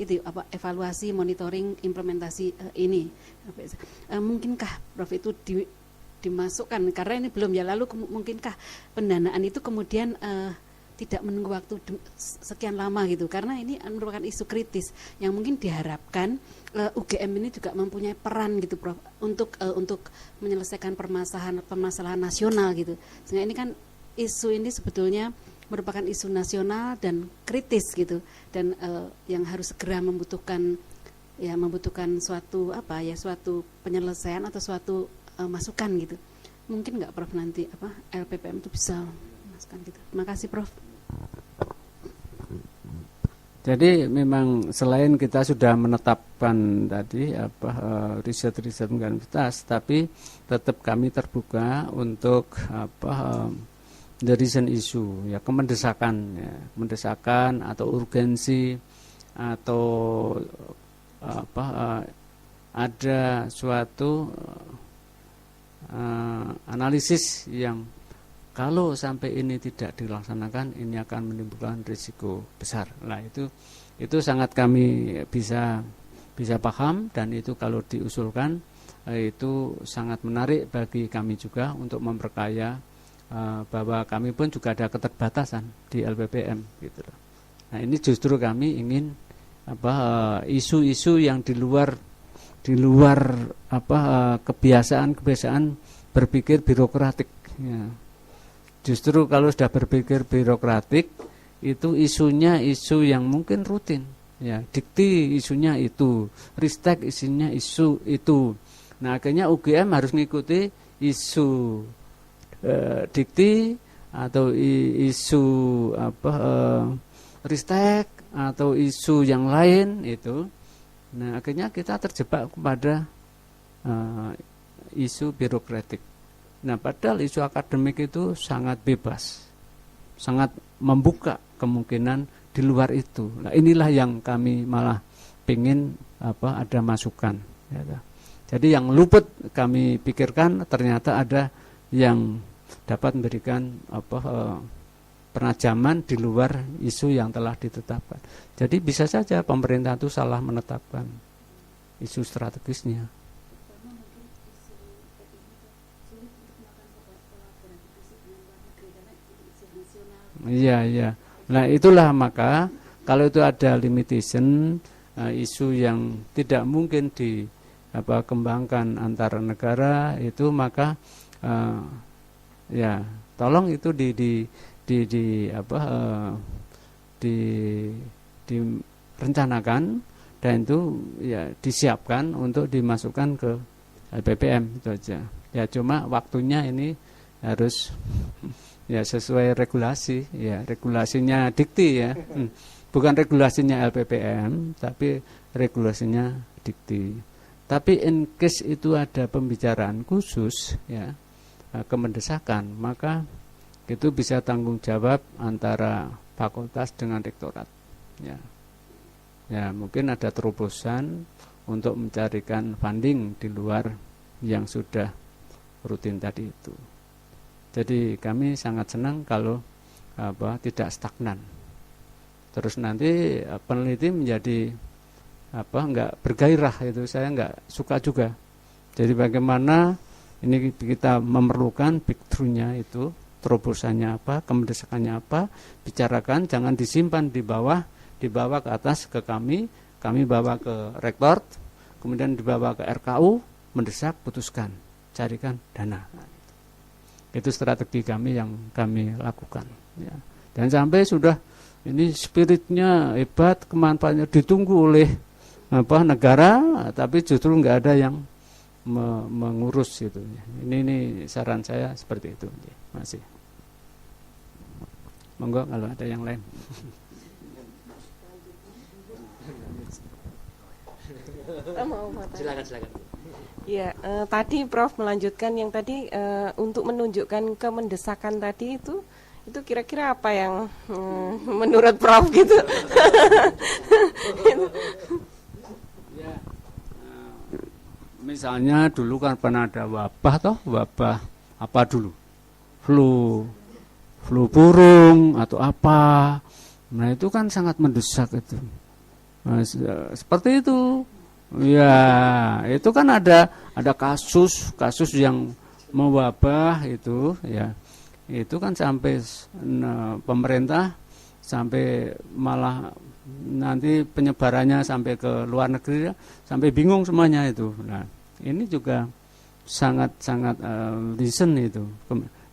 evaluasi, monitoring, implementasi ini. Mungkinkah, Prof, itu dimasukkan karena ini belum ya, lalu mungkinkah pendanaan itu kemudian tidak menunggu waktu sekian lama gitu, karena ini merupakan isu kritis yang mungkin diharapkan UGM ini juga mempunyai peran gitu Prof untuk menyelesaikan permasalahan nasional gitu, sehingga ini kan isu ini sebetulnya merupakan isu nasional dan kritis gitu, dan yang harus segera membutuhkan suatu suatu penyelesaian atau suatu masukan gitu. Mungkin nggak Prof nanti LPPM itu bisa masukkan gitu. Terima kasih Prof. Jadi memang selain kita sudah menetapkan tadi riset-riset universitas, tapi tetap kami terbuka untuk the recent issue ya, kemendesakan atau urgensi atau ada suatu analisis yang kalau sampai ini tidak dilaksanakan, ini akan menimbulkan risiko besar. Nah, itu sangat kami bisa paham, dan itu kalau diusulkan itu sangat menarik bagi kami juga untuk memperkaya bahwa kami pun juga ada keterbatasan di LPPM gitu. Nah, ini justru kami ingin isu-isu yang di luar kebiasaan berpikir birokratik ya. Justru kalau sudah berpikir birokratik itu isunya isu yang mungkin rutin ya, dikti isunya itu, ristek isinya isu itu. Nah, akhirnya UGM harus mengikuti isu dikti atau isu ristek atau isu yang lain itu. Nah, akhirnya kita terjebak kepada isu birokratik. Nah, padahal isu akademik itu sangat bebas, sangat membuka kemungkinan di luar itu. Nah, inilah yang kami malah ingin ada masukan. Ya. Jadi yang luput kami pikirkan ternyata ada yang dapat memberikan penajaman di luar isu yang telah ditetapkan. Jadi bisa saja pemerintah itu salah menetapkan isu strategisnya. Iya. Nah, itulah maka kalau itu ada limitation, isu yang tidak mungkin dikembangkan antara negara itu, maka ya tolong itu direncanakan dan itu ya disiapkan untuk dimasukkan ke LPPM itu aja. Ya cuma waktunya ini harus ya sesuai regulasi ya, regulasinya dikti ya. Bukan regulasinya LPPM tapi regulasinya dikti. Tapi in case itu ada pembicaraan khusus ya, kemendesakan, maka itu bisa tanggung jawab antara fakultas dengan rektorat ya mungkin ada terobosan untuk mencarikan funding di luar yang sudah rutin tadi itu. Jadi kami sangat senang kalau tidak stagnan. Terus nanti peneliti menjadi nggak bergairah, itu saya nggak suka juga. Jadi bagaimana ini kita memerlukan breakthrough-nya itu, terobosannya apa, kemendesakannya apa, bicarakan, jangan disimpan di bawah, dibawa ke atas ke kami bawa ke rektor, kemudian dibawa ke RKU, mendesak, putuskan, carikan dana. Itu strategi kami yang kami lakukan. Ya. Dan sampai sudah ini spiritnya hebat, kemanfaatannya ditunggu oleh negara, tapi justru nggak ada yang mengurus itu. Ini saran saya seperti itu. Masih. Monggo kalau ada yang lain. Silakan. Ya, tadi Prof melanjutkan yang tadi untuk menunjukkan kemendesakan tadi itu kira-kira apa yang menurut Prof gitu? Misalnya dulu kan pernah ada wabah apa dulu? Flu burung atau apa. Nah, itu kan sangat mendesak itu. Nah, seperti itu. Ya, itu kan ada kasus yang mewabah itu, ya. Itu kan sampai pemerintah sampai malah nanti penyebarannya sampai ke luar negeri, sampai bingung semuanya itu. Nah, ini juga sangat listen itu.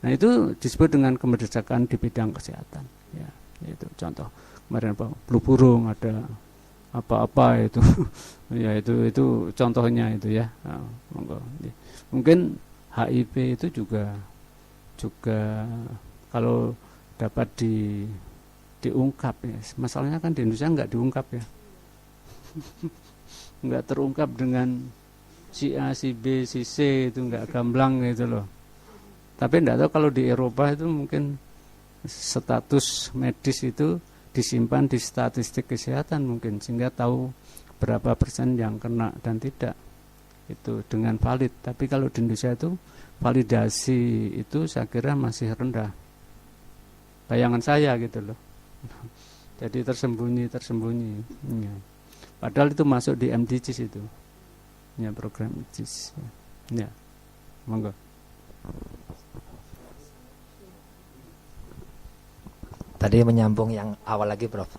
Nah, itu disebut dengan kemendesakan di bidang kesehatan. Ya, itu contoh kemarin flu burung ada apa itu. Ya, itu contohnya itu ya. Nah, mungkin HIV itu juga kalau dapat diungkap ya. Masalahnya kan di Indonesia nggak diungkap ya. Nggak terungkap dengan si A, si B, si C, itu nggak gamblang gitu loh. Tapi enggak tahu kalau di Eropa itu mungkin status medis itu disimpan di statistik kesehatan mungkin, sehingga tahu berapa persen yang kena dan tidak, itu dengan valid. Tapi kalau di Indonesia itu validasi itu saya kira masih rendah, bayangan saya gitu loh. Jadi tersembunyi ya. Padahal itu masuk di MDGs itu ya, program MDGs ya. Monggo. Tadi menyambung yang awal lagi, Prof.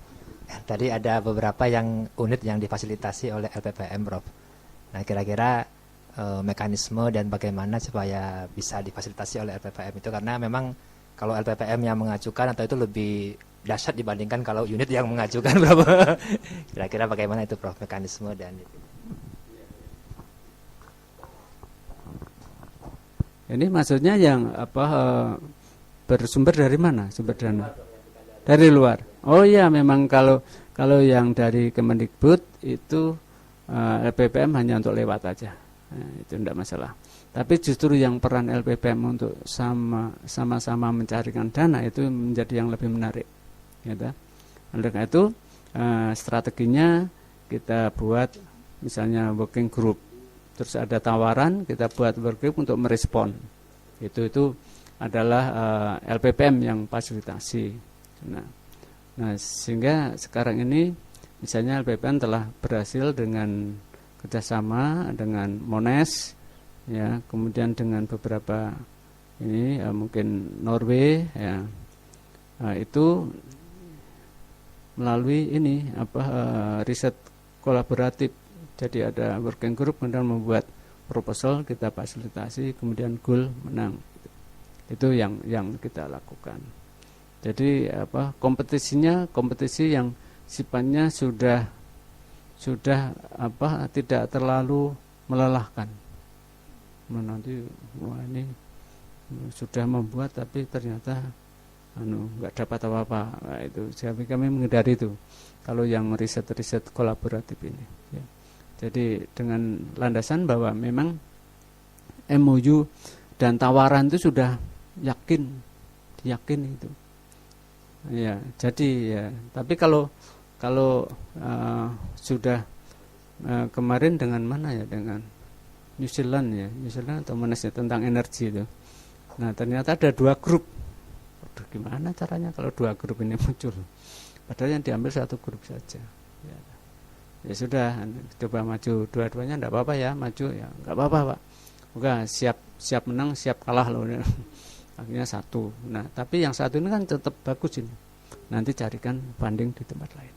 Tadi ada beberapa unit yang difasilitasi oleh LPPM, Prof. Nah, kira-kira mekanisme dan bagaimana supaya bisa difasilitasi oleh LPPM itu, karena memang kalau LPPM yang mengajukan atau itu lebih dahsyat dibandingkan kalau unit yang mengajukan, Prof. Kira-kira bagaimana itu, Prof, mekanisme dan itu. Ini maksudnya yang bersumber dari mana sumber dana? Dari luar. Oh iya, memang kalau yang dari Kemendikbud itu LPPM hanya untuk lewat aja. Nah, itu tidak masalah. Tapi justru yang peran LPPM untuk sama-sama mencarikan dana itu menjadi yang lebih menarik. Gitu. Oleh karena itu strateginya kita buat misalnya working group. Terus ada tawaran, kita buat working group untuk merespon. Itu adalah LPPM yang fasilitasi. Nah, sehingga sekarang ini misalnya LPPM telah berhasil dengan kerjasama dengan Mones, ya, kemudian dengan beberapa ini mungkin Norway, ya, itu melalui ini riset kolaboratif. Jadi ada working group kemudian membuat proposal, kita fasilitasi, kemudian goal menang. Itu yang kita lakukan. Jadi kompetisi yang sifatnya sudah tidak terlalu melelahkan. Nanti ini sudah membuat tapi ternyata nggak dapat apa-apa. Nah, itu kami menghindari itu kalau yang riset kolaboratif ini, ya. Jadi dengan landasan bahwa memang MOU dan tawaran itu sudah yakin itu. Ya, jadi ya. Tapi kalau sudah kemarin dengan mana ya, dengan New Zealand ya, New Zealand atau mana sih tentang energi itu. Nah ternyata ada 2 grup. Aduh, gimana caranya kalau 2 grup ini muncul? Padahal yang diambil 1 grup saja. Ya sudah, coba maju dua-duanya, enggak apa-apa ya, maju ya, enggak apa-apa Pak. Enggak, siap menang, siap kalah loh. Akhirnya 1. Nah, tapi yang 1 ini kan tetap bagus ini. Nanti carikan funding di tempat lain.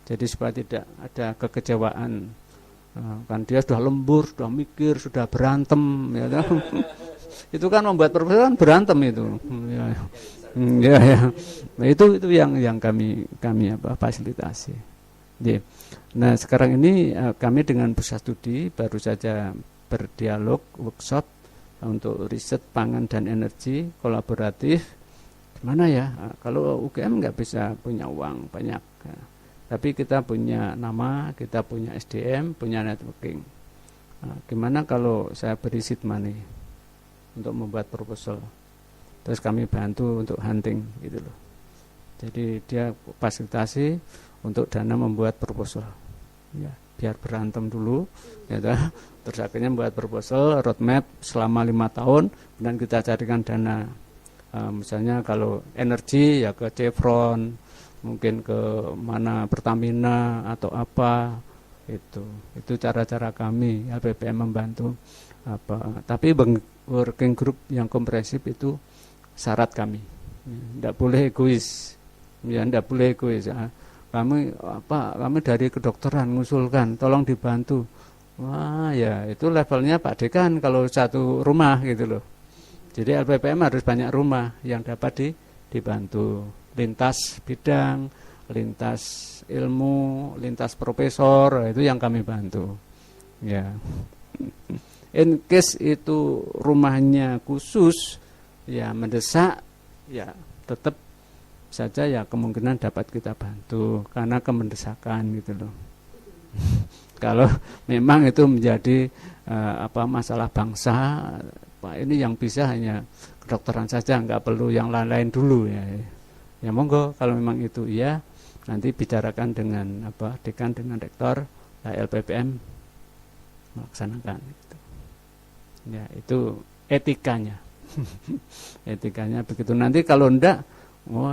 Jadi supaya tidak ada kekecewaan. Kan dia sudah lembur, sudah mikir, sudah berantem, ya. Itu kan membuat perusahaan berantem itu. Ya. Nah, itu yang kami fasilitasi. Nah sekarang ini kami dengan pusat studi baru saja berdialog workshop untuk riset pangan dan energi kolaboratif. Gimana ya kalau UGM nggak bisa punya uang banyak, tapi kita punya nama, kita punya SDM, punya networking. Gimana kalau saya beri seed money untuk membuat proposal, terus kami bantu untuk hunting gitu loh. Jadi dia fasilitasi untuk dana membuat proposal, ya biar berantem dulu, ya, terus akhirnya membuat proposal roadmap selama 5 tahun, dan kita carikan dana, misalnya kalau energi ya ke Chevron, mungkin ke mana Pertamina atau apa, itu cara-cara kami LPPM membantu apa. Tapi working group yang komprehensif itu syarat kami, tidak boleh egois, ya tidak boleh egois. Kami dari kedokteran ngusulkan tolong dibantu. Wah ya itu levelnya Pak Dekan kalau satu rumah gitu loh. Jadi LPPM harus banyak rumah yang dapat dibantu, lintas bidang, lintas ilmu, lintas profesor, itu yang kami bantu. Ya. In case itu rumahnya khusus, ya mendesak, ya tetap saja ya kemungkinan dapat kita bantu karena kemendesakan gitu loh. Kalau memang itu menjadi masalah bangsa, Pak, ini yang bisa hanya kedokteran saja, nggak perlu yang lain-lain dulu ya. Ya monggo kalau memang itu ya, nanti bicarakan dengan dekan dengan rektor, LPPM melaksanakan gitu. Ya itu etikanya. Etikanya begitu. Nanti kalau enggak,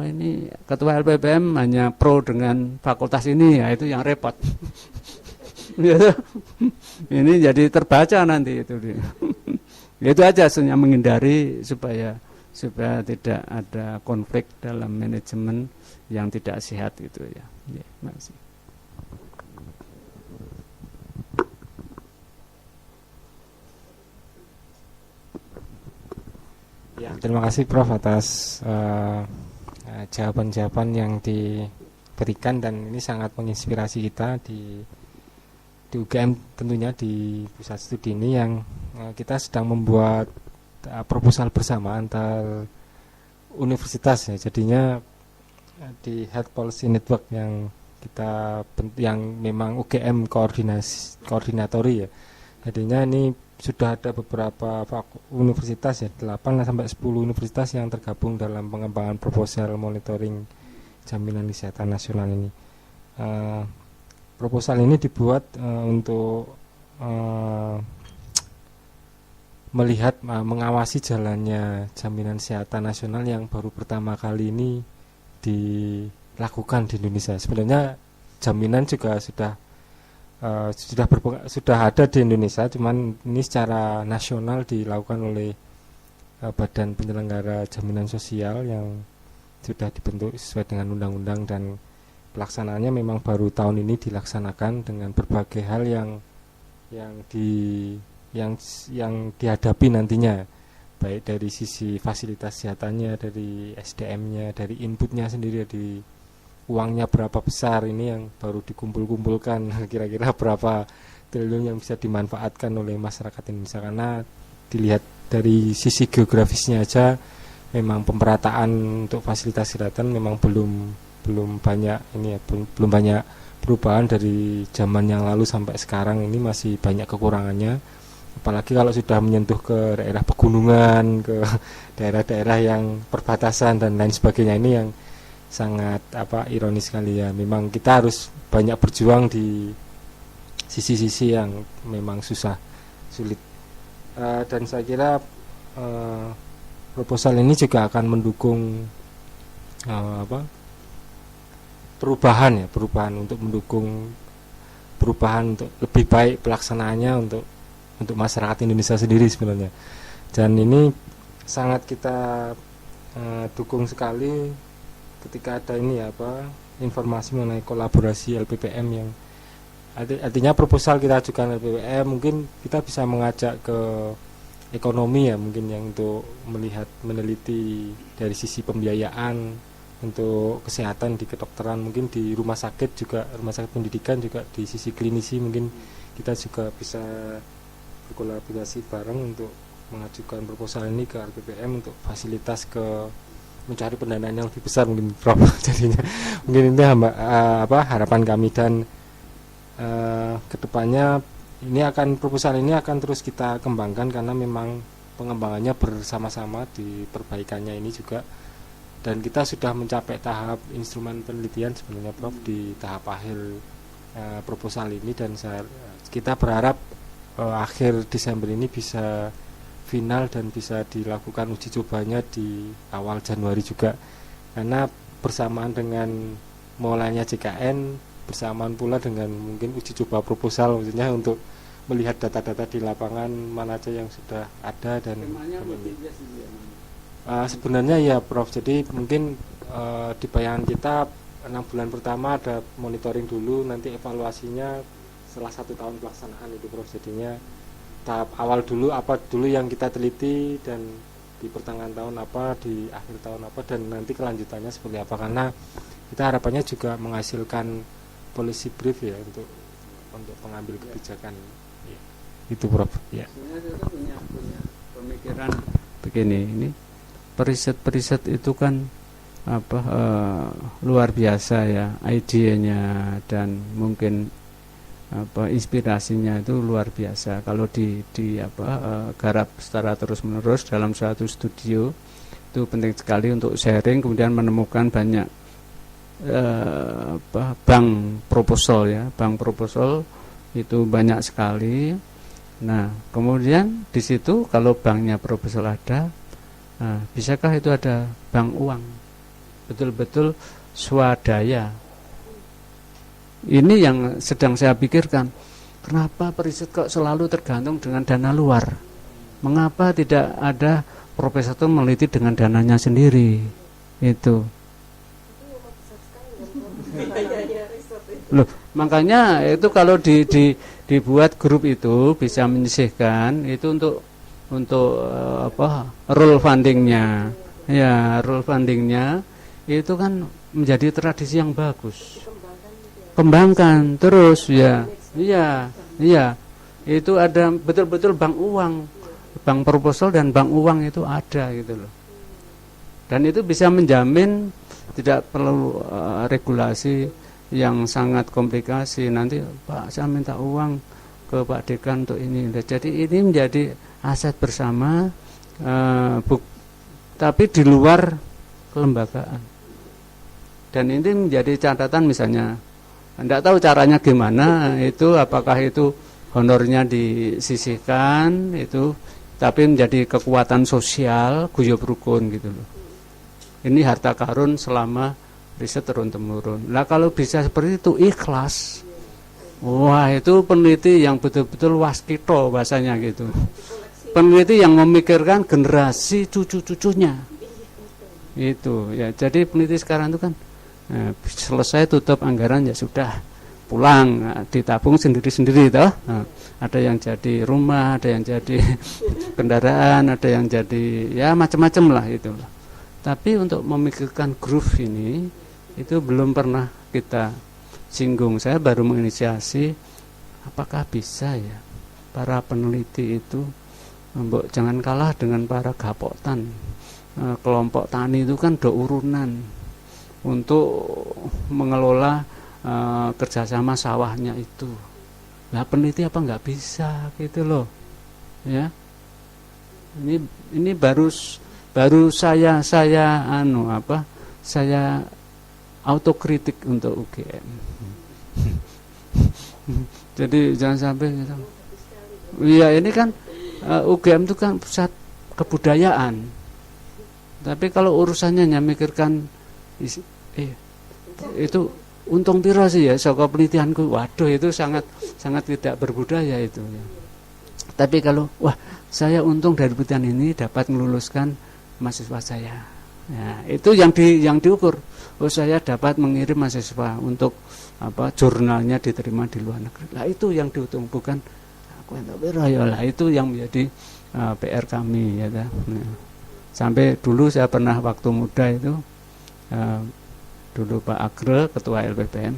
ini ketua LPPM hanya pro dengan fakultas ini, ya itu yang repot. Ini jadi terbaca nanti itu. Itu aja sebenarnya, menghindari supaya tidak ada konflik dalam manajemen yang tidak sehat gitu ya. Ya, makasih. Ya, terima kasih Prof atas jawaban-jawaban yang diberikan, dan ini sangat menginspirasi kita di UGM, tentunya di pusat studi ini yang kita sedang membuat proposal bersama antar universitas ya. Jadinya di Health Policy Network yang memang UGM koordinatori ya. Jadinya ini sudah ada beberapa universitas ya, 8 sampai 10 universitas yang tergabung dalam pengembangan proposal monitoring jaminan kesehatan nasional ini. Proposal ini dibuat untuk mengawasi jalannya jaminan kesehatan nasional yang baru pertama kali ini dilakukan di Indonesia. Sebenarnya jaminan juga sudah ada di Indonesia, cuman ini secara nasional dilakukan oleh Badan Penyelenggara Jaminan Sosial yang sudah dibentuk sesuai dengan undang-undang, dan pelaksanaannya memang baru tahun ini dilaksanakan dengan berbagai hal yang dihadapi nantinya, baik dari sisi fasilitas kesehatannya, dari SDM-nya, dari inputnya sendiri, dari uangnya berapa besar ini yang baru dikumpul-kumpulkan, kira-kira berapa triliun yang bisa dimanfaatkan oleh masyarakat Indonesia. Karena dilihat dari sisi geografisnya aja, memang pemerataan untuk fasilitas kesehatan memang belum banyak ini ya, belum banyak perubahan dari zaman yang lalu sampai sekarang. Ini masih banyak kekurangannya, apalagi kalau sudah menyentuh ke daerah pegunungan, ke daerah-daerah yang perbatasan dan lain sebagainya. Ini yang sangat ironis sekali ya. Memang kita harus banyak berjuang di sisi-sisi yang memang susah sulit. Dan saya kira proposal ini juga akan mendukung perubahan untuk mendukung perubahan untuk lebih baik pelaksanaannya untuk masyarakat Indonesia sendiri sebenarnya. Dan ini sangat kita dukung sekali ketika ada informasi mengenai kolaborasi LPPM yang artinya proposal kita ajukan LPPM, mungkin kita bisa mengajak ke ekonomi ya, mungkin yang untuk meneliti dari sisi pembiayaan untuk kesehatan di kedokteran, mungkin di rumah sakit pendidikan juga di sisi klinisi, mungkin kita juga bisa berkolaborasi bareng untuk mengajukan proposal ini ke LPPM untuk fasilitas mencari pendanaan yang lebih besar mungkin Prof. Jadinya mungkin itu harapan kami, dan kedepannya proposal ini akan terus kita kembangkan karena memang pengembangannya bersama-sama di perbaikannya ini juga, dan kita sudah mencapai tahap instrumen penelitian sebenarnya Prof di tahap akhir proposal ini, dan kita berharap akhir Desember ini bisa final dan bisa dilakukan uji cobanya di awal Januari juga, karena bersamaan dengan mulainya JKN bersamaan pula dengan mungkin uji coba proposal, maksudnya untuk melihat data-data di lapangan mana aja yang sudah ada dan sebenarnya ya Prof. Jadi mungkin di bayangan kita 6 bulan pertama ada monitoring dulu, nanti evaluasinya setelah 1 tahun pelaksanaan itu Prof. Jadinya tahap awal dulu apa dulu yang kita teliti, dan di pertengahan tahun apa, di akhir tahun apa, dan nanti kelanjutannya seperti apa, karena kita harapannya juga menghasilkan policy brief ya untuk pengambil kebijakan ya. Itu Prof. Ya. Sebenarnya itu punya pemikiran begini, ini periset itu kan luar biasa ya, idenya dan mungkin inspirasinya itu luar biasa. Kalau garap secara terus menerus dalam suatu studio itu penting sekali untuk sharing, kemudian menemukan banyak bank proposal ya, bank proposal itu banyak sekali. Nah kemudian di situ kalau banknya proposal ada, bisakah itu ada bank uang betul-betul swadaya? Ini yang sedang saya pikirkan, kenapa periset kok selalu tergantung dengan dana luar? Mengapa tidak ada profesor itu meneliti dengan dananya sendiri? Itu loh, makanya itu kalau dibuat grup itu bisa menyisihkan itu untuk rule fundingnya ya, rule fundingnya itu kan menjadi tradisi yang bagus, kembangkan terus ya. Iya itu ada betul-betul bank uang, bank proposal dan bank uang itu ada gitu loh, dan itu bisa menjamin tidak perlu regulasi yang sangat komplikasi. Nanti Pak saya minta uang ke Pak Dekan untuk ini. Jadi ini menjadi aset bersama, tapi di luar kelembagaan. Dan ini menjadi catatan, misalnya tidak tahu caranya gimana itu, apakah itu honornya disisihkan itu, tapi menjadi kekuatan sosial guyub rukun gitu loh. Ini harta karun selama riset turun-temurun. Nah kalau bisa seperti itu ikhlas, wah itu peneliti yang betul-betul waskito bahasanya gitu. Peneliti yang memikirkan generasi cucu-cucunya. Itu ya. Jadi peneliti sekarang itu kan selesai tutup anggaran ya sudah pulang, ditabung sendiri-sendiri toh. Ada yang jadi rumah, ada yang jadi kendaraan, ada yang jadi ya macam-macam lah itu. Tapi untuk memikirkan groove ini itu belum pernah kita singgung. Saya baru menginisiasi, apakah bisa ya para peneliti itu jangan kalah dengan para gapotan. Kelompok tani itu kan do urunan untuk mengelola kerjasama sawahnya itu. Nah peneliti apa nggak bisa gitu loh ya. Ini baru saya autokritik untuk UGM. Jadi jangan sampai gitu. Iya, ini kan UGM itu kan pusat kebudayaan. Tapi kalau urusannya mikirkan itu untung piro sih ya saka penelitianku. Waduh, itu sangat tidak berbudaya itu ya. Tapi kalau wah, saya untung dari penelitian ini dapat meluluskan mahasiswa saya. Ya, itu yang diukur. Oh, saya dapat mengirim mahasiswa untuk jurnalnya diterima di luar negeri. Lah itu yang dihitung, bukan aku entuk piro ya. Lah itu yang menjadi PR kami ya. Nah, sampai dulu saya pernah waktu muda itu dulu Pak Agre, ketua LPPM,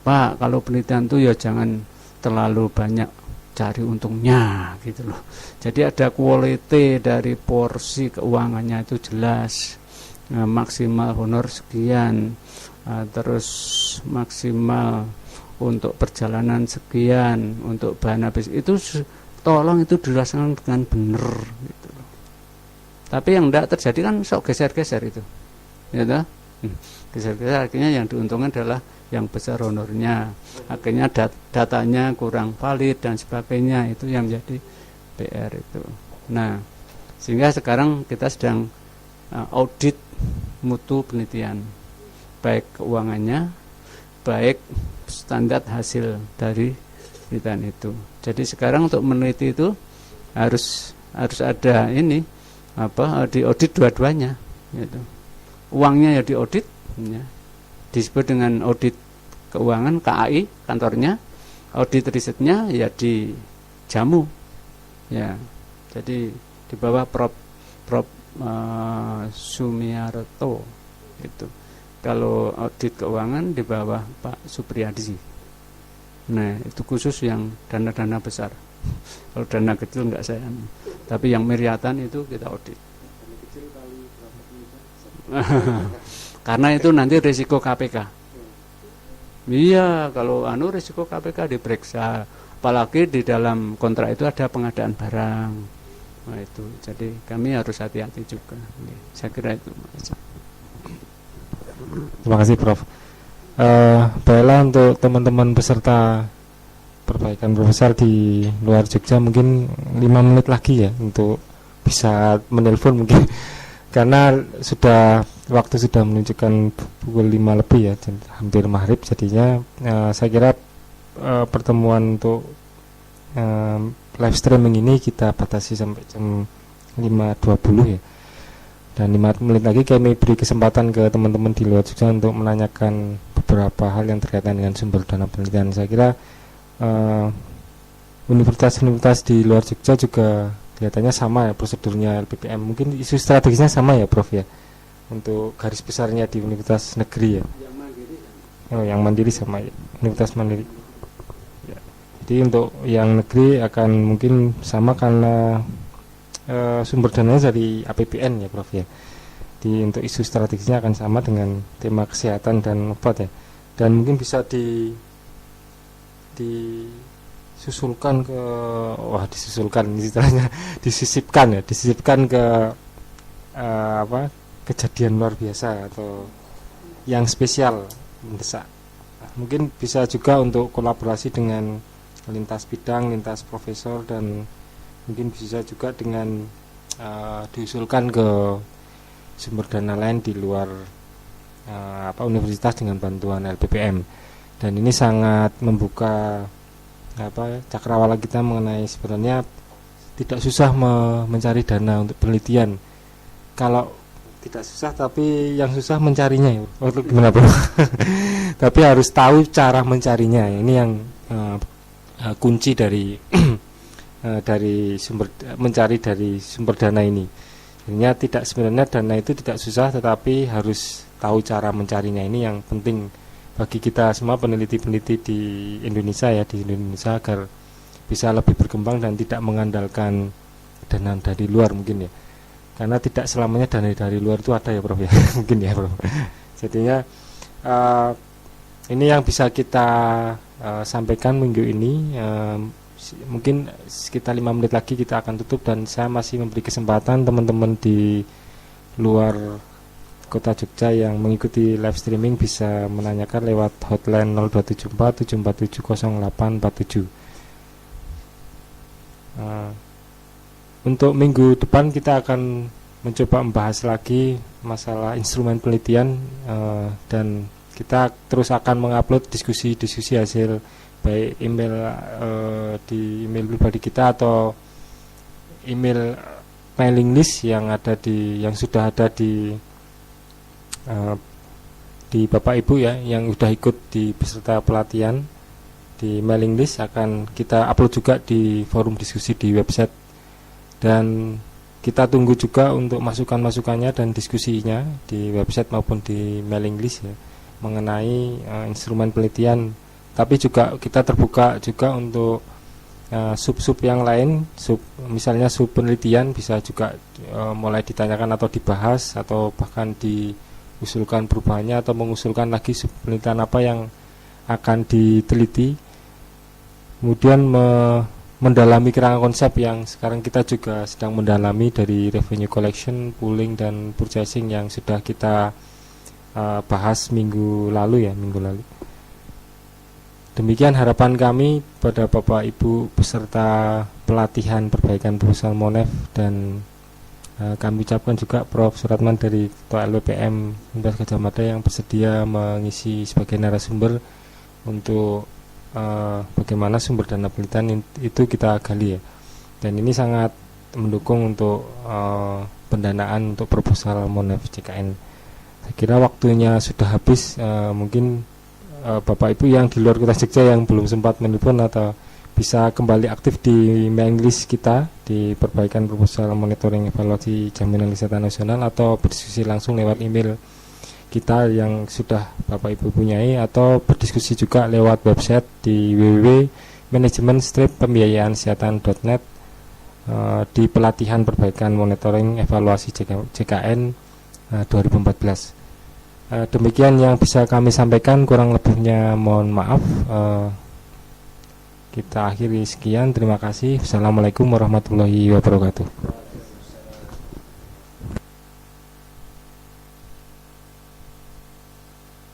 Pak, kalau penelitian itu ya jangan terlalu banyak cari untungnya gitu loh. Jadi ada quality dari porsi keuangannya itu jelas, maksimal honor sekian, terus maksimal untuk perjalanan sekian, untuk bahan habis itu tolong itu dilaksanakan dengan benar gitu loh. Tapi yang tidak terjadi kan sok geser-geser itu, ya toh? Geser-geser akhirnya yang diuntungkan adalah yang besar honornya, akhirnya datanya kurang valid dan sebagainya, itu yang menjadi PR itu. Nah, sehingga sekarang kita sedang audit mutu penelitian, baik keuangannya, baik standar hasil dari penelitian itu. Jadi sekarang untuk meneliti itu harus ada ini diaudit dua-duanya, gitu. Uangnya ya diaudit, ya. Disebut dengan audit keuangan KAI kantornya, audit risetnya ya di Jamu, ya. Jadi di bawah Prof. Sumiarto itu. Kalau audit keuangan di bawah Pak Supriyadi. Nah, itu khusus yang dana-dana besar. Kalau dana kecil enggak saya. Tapi yang miliaran itu kita audit. Karena itu nanti risiko KPK. Iya, kalau risiko KPK diperiksa. Apalagi di dalam kontrak itu ada pengadaan barang. Nah itu, jadi kami harus hati-hati juga. Saya kira itu. Terima kasih Prof. Baiklah, untuk teman-teman peserta perbaikan proposal di luar Jogja mungkin 5 menit lagi ya untuk bisa menelpon mungkin karena waktu sudah menunjukkan pukul 5 lebih ya, hampir maghrib, jadinya saya kira pertemuan untuk live streaming ini kita batasi sampai jam 5.20 ya, dan 5 menit lagi kami beri kesempatan ke teman-teman di luar Jogja untuk menanyakan beberapa hal yang terkaitan dengan sumber dana penelitian. Saya kira universitas-universitas di luar Jogja juga kelihatannya sama ya prosedurnya LPPM. Mungkin isu strategisnya sama ya Prof ya, untuk garis besarnya di universitas negeri ya. Yang mandiri sama ya, universitas mandiri ya. Jadi untuk yang negeri akan mungkin sama karena sumber dananya dari APBN ya Prof ya. Untuk isu strategisnya akan sama dengan tema kesehatan dan obat ya, dan mungkin bisa disisipkan istilahnya, disisipkan ke kejadian luar biasa atau yang spesial mendesak. Mungkin bisa juga untuk kolaborasi dengan lintas bidang, lintas profesor, dan mungkin bisa juga dengan diusulkan ke sumber dana lain di luar universitas dengan bantuan LPPM. Dan ini sangat membuka cakrawala kita mengenai sebenarnya tidak susah mencari dana untuk penelitian. Kalau tidak susah, tapi yang susah mencarinya ya. Gimana Bro? Tapi harus tahu cara mencarinya. Ini yang kunci dari mencari dari sumber dana ini. Sebenarnya dana itu tidak susah, tetapi harus tahu cara mencarinya. Ini yang penting bagi kita semua peneliti-peneliti di Indonesia agar bisa lebih berkembang dan tidak mengandalkan dana dari luar mungkin ya, karena tidak selamanya dana dari luar itu ada ya Prof ya. Mungkin ya Prof. Jadinya ini yang bisa kita sampaikan minggu ini. Mungkin sekitar 5 menit lagi kita akan tutup, dan saya masih memberi kesempatan teman-teman di luar Kota Jogja yang mengikuti live streaming bisa menanyakan lewat hotline 0274 747 0847. Untuk minggu depan kita akan mencoba membahas lagi masalah instrumen penelitian, dan kita terus akan mengupload diskusi-diskusi hasil baik email di email pribadi kita atau email mailing list yang sudah ada di Bapak Ibu ya, yang sudah ikut di peserta pelatihan. Di mailing list akan kita upload juga di forum diskusi di website, dan kita tunggu juga untuk masukan-masukannya dan diskusinya di website maupun di mailing list ya, mengenai instrumen penelitian. Tapi juga kita terbuka juga untuk sub-sub yang lain, misalnya sub penelitian bisa juga mulai ditanyakan atau dibahas, atau bahkan diusulkan perubahannya atau mengusulkan lagi sub penelitian apa yang akan diteliti. Kemudian mendalami kerangka konsep yang sekarang kita juga sedang mendalami dari revenue collection, pooling, dan purchasing yang sudah kita bahas minggu lalu. Demikian harapan kami pada Bapak Ibu peserta pelatihan perbaikan proposal Monef, dan kami ucapkan juga Prof. Suratman dari Ketua LPPM Universitas Gadjah Mada yang bersedia mengisi sebagai narasumber untuk bagaimana sumber dana penelitian itu kita gali ya. Dan ini sangat mendukung untuk pendanaan untuk proposal Monef JKN. Saya kira waktunya sudah habis. Mungkin Bapak Ibu yang di luar kota Jogja yang belum sempat menelpon atau bisa kembali aktif di mailing list kita di perbaikan proposal monitoring evaluasi jaminan kesehatan nasional, atau berdiskusi langsung lewat email kita yang sudah Bapak Ibu punyai, atau berdiskusi juga lewat website di www.manajemen-pembiayaan-kesehatan.net di pelatihan perbaikan monitoring evaluasi JKN 2014. Demikian yang bisa kami sampaikan, kurang lebihnya mohon maaf. Kita akhiri sekian, terima kasih. Assalamualaikum warahmatullahi wabarakatuh.